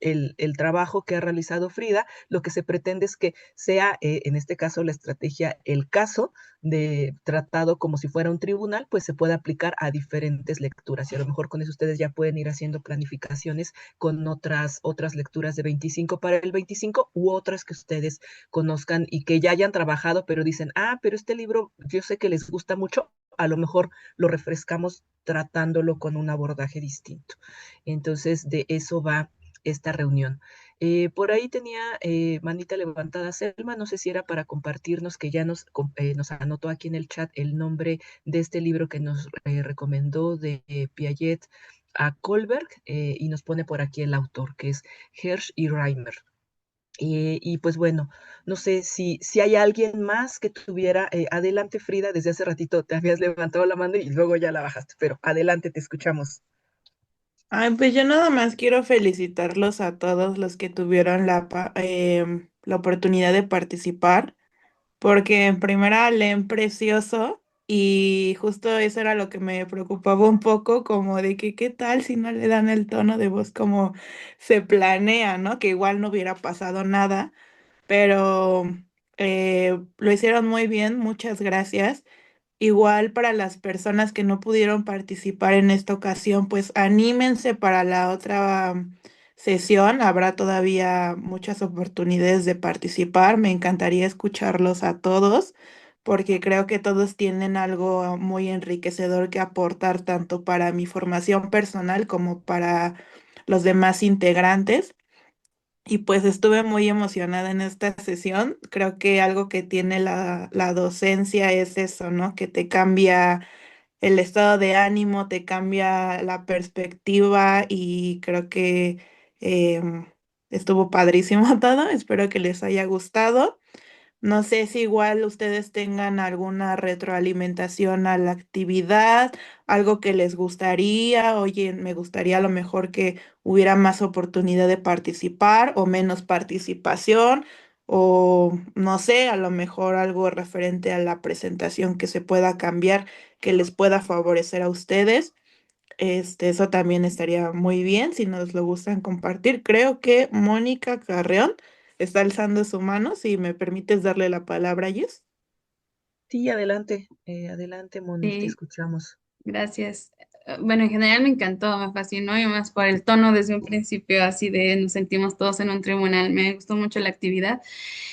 el trabajo que ha realizado Frida, lo que se pretende es que sea, en este caso, la estrategia, el caso de tratado como si fuera un tribunal, pues se puede aplicar a diferentes lecturas. Y a lo mejor con eso ustedes ya pueden ir haciendo planificaciones con otras lecturas de 25 para el 25 u otras que ustedes conozcan y que ya hayan trabajado, pero dicen, pero este libro yo sé que les gusta mucho, a lo mejor lo refrescamos tratándolo con un abordaje distinto. Entonces, de eso va esta reunión. Por ahí tenía manita levantada Selma, no sé si era para compartirnos que ya nos anotó aquí en el chat el nombre de este libro que nos recomendó de Piaget a Kohlberg y nos pone por aquí el autor, que es Hersch y Reimer. Y pues bueno, no sé si hay alguien más que tuviera, adelante Frida, desde hace ratito te habías levantado la mano y luego ya la bajaste, pero adelante, te escuchamos. Ay, pues yo nada más quiero felicitarlos a todos los que tuvieron la oportunidad de participar, porque en primera leen precioso y justo eso era lo que me preocupaba un poco, como de que qué tal si no le dan el tono de voz como se planea, ¿no? Que igual no hubiera pasado nada, pero lo hicieron muy bien, muchas gracias. Igual para las personas que no pudieron participar en esta ocasión, pues anímense para la otra sesión. Habrá todavía muchas oportunidades de participar. Me encantaría escucharlos a todos porque creo que todos tienen algo muy enriquecedor que aportar tanto para mi formación personal como para los demás integrantes. Y pues estuve muy emocionada en esta sesión. Creo que algo que tiene la docencia es eso, ¿no? Que te cambia el estado de ánimo, te cambia la perspectiva y creo que estuvo padrísimo todo. Espero que les haya gustado. No sé si igual ustedes tengan alguna retroalimentación a la actividad, algo que les gustaría, oye, me gustaría a lo mejor que hubiera más oportunidad de participar o menos participación, o no sé, a lo mejor algo referente a la presentación que se pueda cambiar, que les pueda favorecer a ustedes. Eso también estaría muy bien si nos lo gustan compartir. Creo que Mónica Carreón está alzando su mano. Si me permites darle la palabra a Jess. Sí, adelante, adelante, Moni, te Sí, escuchamos. Gracias. Bueno, en general me encantó, me fascinó y más por el tono desde un principio, así de nos sentimos todos en un tribunal. Me gustó mucho la actividad.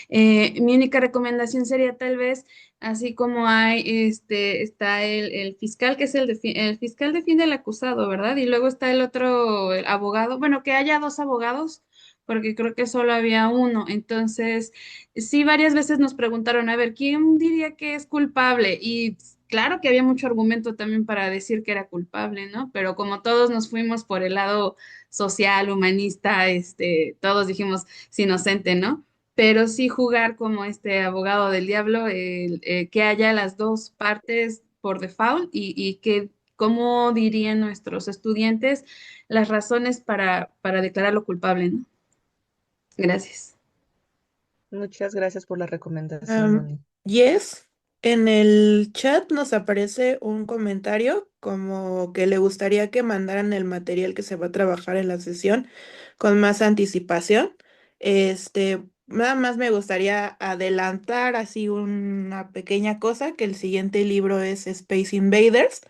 Mi única recomendación sería tal vez, así como hay, está el fiscal, que es el fiscal defiende al acusado, ¿verdad? Y luego está el otro, el abogado, bueno, que haya dos abogados, porque creo que solo había uno. Entonces, sí, varias veces nos preguntaron, a ver, ¿quién diría que es culpable? Y claro que había mucho argumento también para decir que era culpable, ¿no? Pero como todos nos fuimos por el lado social, humanista, todos dijimos, es inocente, ¿no? Pero sí jugar como este abogado del diablo, que haya las dos partes por default y que, ¿cómo dirían nuestros estudiantes las razones para declararlo culpable, ¿no? Gracias. Muchas gracias por la recomendación, Moni. Yes, en el chat nos aparece un comentario como que le gustaría que mandaran el material que se va a trabajar en la sesión con más anticipación. Nada más me gustaría adelantar así una pequeña cosa, que el siguiente libro es Space Invaders.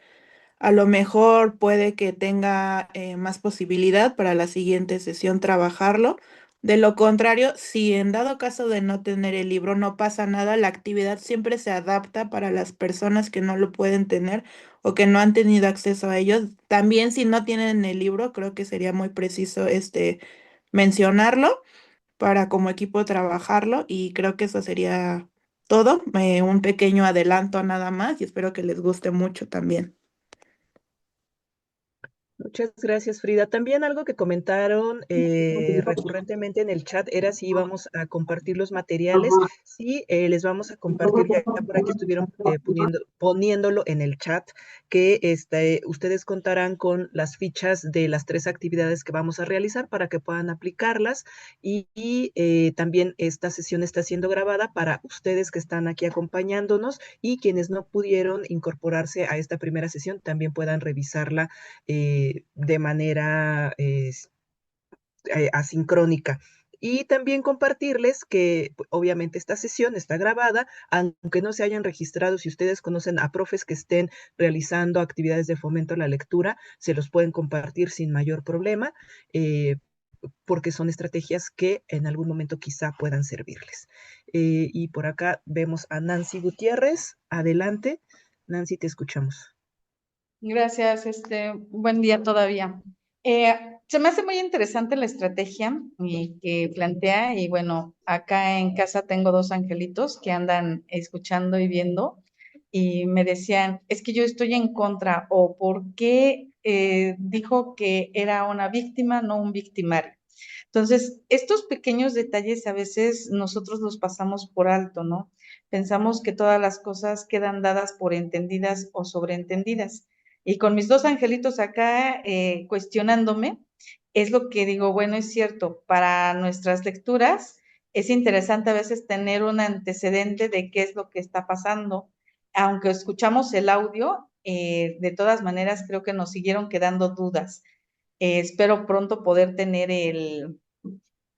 A lo mejor puede que tenga más posibilidad para la siguiente sesión trabajarlo. De lo contrario, si en dado caso de no tener el libro no pasa nada, la actividad siempre se adapta para las personas que no lo pueden tener o que no han tenido acceso a ellos. También si no tienen el libro, creo que sería muy preciso mencionarlo para como equipo trabajarlo, y creo que eso sería todo. Un pequeño adelanto nada más y espero que les guste mucho también. Muchas gracias, Frida. También algo que comentaron recurrentemente en el chat era si íbamos a compartir los materiales. Sí, les vamos a compartir, ya por aquí estuvieron poniéndolo en el chat, que ustedes contarán con las fichas de las 3 actividades que vamos a realizar para que puedan aplicarlas, y también esta sesión está siendo grabada para ustedes que están aquí acompañándonos, y quienes no pudieron incorporarse a esta primera sesión también puedan revisarla de manera asincrónica. Y también compartirles que obviamente esta sesión está grabada, aunque no se hayan registrado. Si ustedes conocen a profes que estén realizando actividades de fomento a la lectura, se los pueden compartir sin mayor problema, porque son estrategias que en algún momento quizá puedan servirles. Y por acá vemos a Nancy Gutiérrez. Adelante, Nancy, te escuchamos. Gracias, buen día todavía. Se me hace muy interesante la estrategia que plantea, y bueno, acá en casa tengo 2 angelitos que andan escuchando y viendo, y me decían, es que yo estoy en contra, o por qué dijo que era una víctima, no un victimario. Entonces, estos pequeños detalles a veces nosotros los pasamos por alto, ¿no? Pensamos que todas las cosas quedan dadas por entendidas o sobreentendidas. Y con mis 2 angelitos acá cuestionándome, es lo que digo, bueno, es cierto, para nuestras lecturas es interesante a veces tener un antecedente de qué es lo que está pasando. Aunque escuchamos el audio, de todas maneras creo que nos siguieron quedando dudas. Espero pronto poder tener el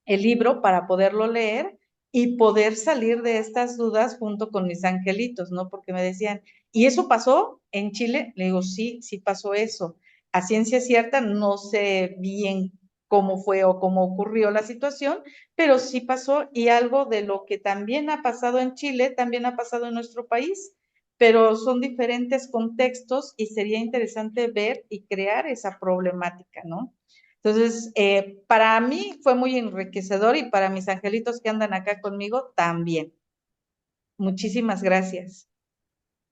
libro para poderlo leer y poder salir de estas dudas junto con mis angelitos, ¿no? Porque me decían, ¿y eso pasó en Chile? Le digo, sí, sí pasó eso. A ciencia cierta no sé bien cómo fue o cómo ocurrió la situación, pero sí pasó, y algo de lo que también ha pasado en Chile, también ha pasado en nuestro país, pero son diferentes contextos y sería interesante ver y crear esa problemática, ¿no? Entonces, para mí fue muy enriquecedor, y para mis angelitos que andan acá conmigo también. Muchísimas gracias.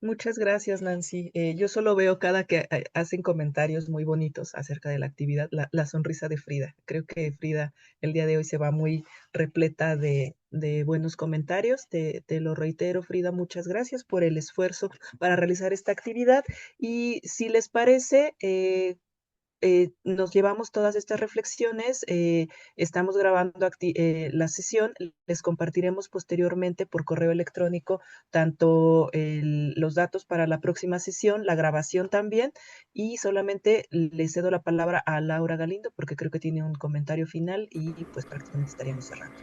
Muchas gracias, Nancy. Yo solo veo cada que hacen comentarios muy bonitos acerca de la actividad, la sonrisa de Frida. Creo que Frida el día de hoy se va muy repleta de buenos comentarios. Te lo reitero, Frida, muchas gracias por el esfuerzo para realizar esta actividad. Y si les parece, nos llevamos todas estas reflexiones, estamos grabando la sesión, les compartiremos posteriormente por correo electrónico tanto los datos para la próxima sesión, la grabación también, y solamente le cedo la palabra a Laura Galindo porque creo que tiene un comentario final y pues prácticamente estaríamos cerrando.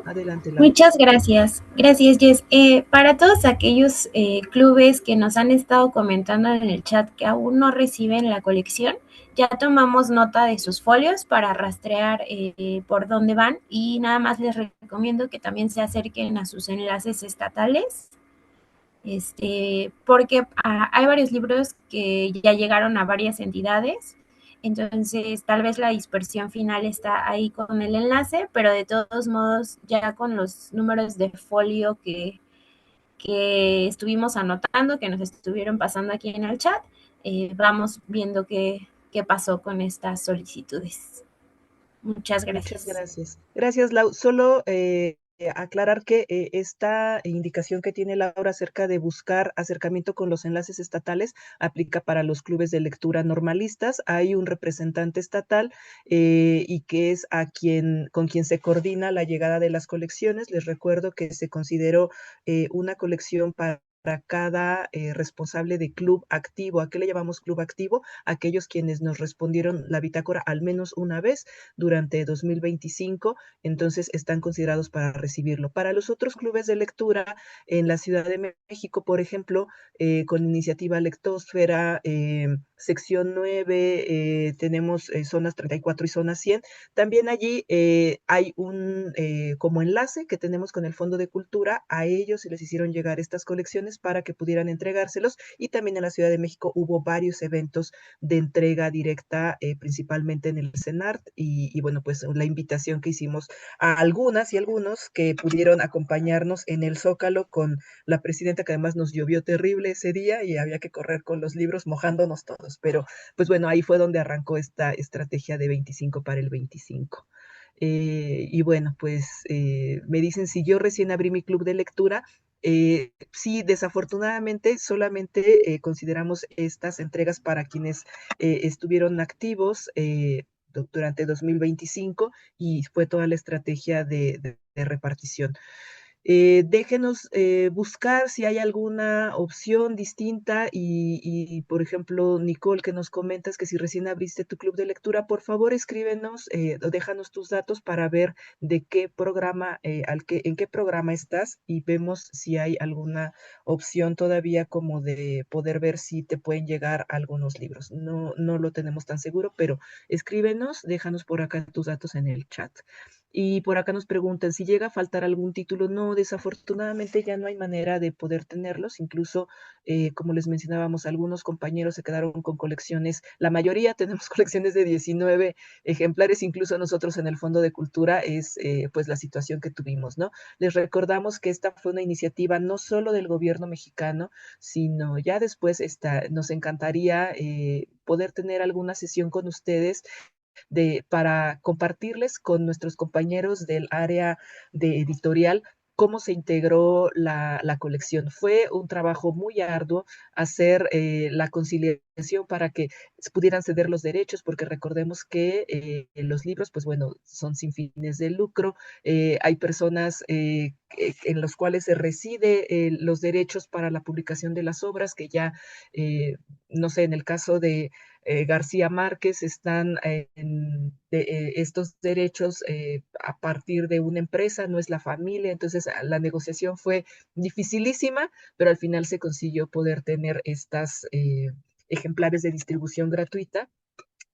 Adelante, Laura. Muchas gracias. Gracias, Jess. Para todos aquellos clubes que nos han estado comentando en el chat que aún no reciben la colección, ya tomamos nota de sus folios para rastrear por dónde van y nada más les recomiendo que también se acerquen a sus enlaces estatales, porque hay varios libros que ya llegaron a varias entidades. Entonces, tal vez la dispersión final está ahí con el enlace, pero de todos modos, ya con los números de folio que estuvimos anotando, que nos estuvieron pasando aquí en el chat, vamos viendo qué pasó con estas solicitudes. Muchas gracias. Muchas gracias. Gracias, Lau. Solo aclarar que esta indicación que tiene Laura acerca de buscar acercamiento con los enlaces estatales aplica para los clubes de lectura normalistas. Hay un representante estatal y que es con quien se coordina la llegada de las colecciones. Les recuerdo que se consideró una colección para cada responsable de club activo. ¿A qué le llamamos club activo? Aquellos quienes nos respondieron la bitácora al menos una vez durante 2025, entonces están considerados para recibirlo. Para los otros clubes de lectura en la Ciudad de México, por ejemplo, con Iniciativa Lectósfera, sección 9, tenemos zonas 34 y zona 100, también allí hay un como enlace que tenemos con el Fondo de Cultura, a ellos se les hicieron llegar estas colecciones para que pudieran entregárselos, y también en la Ciudad de México hubo varios eventos de entrega directa, principalmente en el CENART, y bueno, pues la invitación que hicimos a algunas y algunos que pudieron acompañarnos en el Zócalo con la presidenta, que además nos llovió terrible ese día y había que correr con los libros mojándonos todos, pero pues bueno, ahí fue donde arrancó esta estrategia de 25 para el 25. Y bueno, pues me dicen si yo recién abrí mi club de lectura. Sí, desafortunadamente solamente consideramos estas entregas para quienes estuvieron activos durante 2025 y fue toda la estrategia de repartición. Déjenos buscar si hay alguna opción distinta y, por ejemplo, Nicole, que nos comentas que si recién abriste tu club de lectura, por favor escríbenos o déjanos tus datos para ver de qué programa, en qué programa estás, y vemos si hay alguna opción todavía como de poder ver si te pueden llegar algunos libros. No lo tenemos tan seguro, pero escríbenos, déjanos por acá tus datos en el chat. Y por acá nos preguntan si llega a faltar algún título. No, desafortunadamente ya no hay manera de poder tenerlos. Incluso, como les mencionábamos, algunos compañeros se quedaron con colecciones. La mayoría tenemos colecciones de 19 ejemplares. Incluso nosotros en el Fondo de Cultura es pues la situación que tuvimos, ¿no? Les recordamos que esta fue una iniciativa no solo del gobierno mexicano, sino ya después nos encantaría poder tener alguna sesión con ustedes para compartirles con nuestros compañeros del área de editorial cómo se integró la colección. Fue un trabajo muy arduo hacer la conciliación para que pudieran ceder los derechos, porque recordemos que los libros, pues bueno, son sin fines de lucro. Hay personas en los cuales se reside los derechos para la publicación de las obras, que ya, no sé, en el caso de García Márquez están estos derechos a partir de una empresa, no es la familia, entonces la negociación fue dificilísima, pero al final se consiguió poder tener estas ejemplares de distribución gratuita,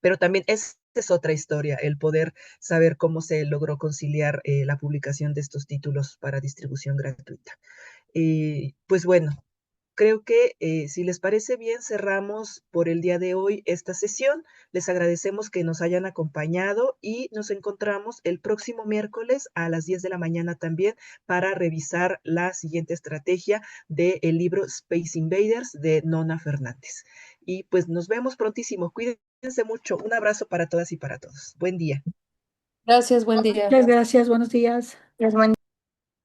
pero también esa es otra historia, el poder saber cómo se logró conciliar la publicación de estos títulos para distribución gratuita. Pues bueno, creo que si les parece bien, cerramos por el día de hoy esta sesión. Les agradecemos que nos hayan acompañado y nos encontramos el próximo miércoles a las 10 de la mañana también para revisar la siguiente estrategia del libro Space Invaders de Nona Fernández. Y pues nos vemos prontísimo. Cuídense mucho. Un abrazo para todas y para todos. Buen día. Gracias, buen día. Muchas gracias, buenos días. Buen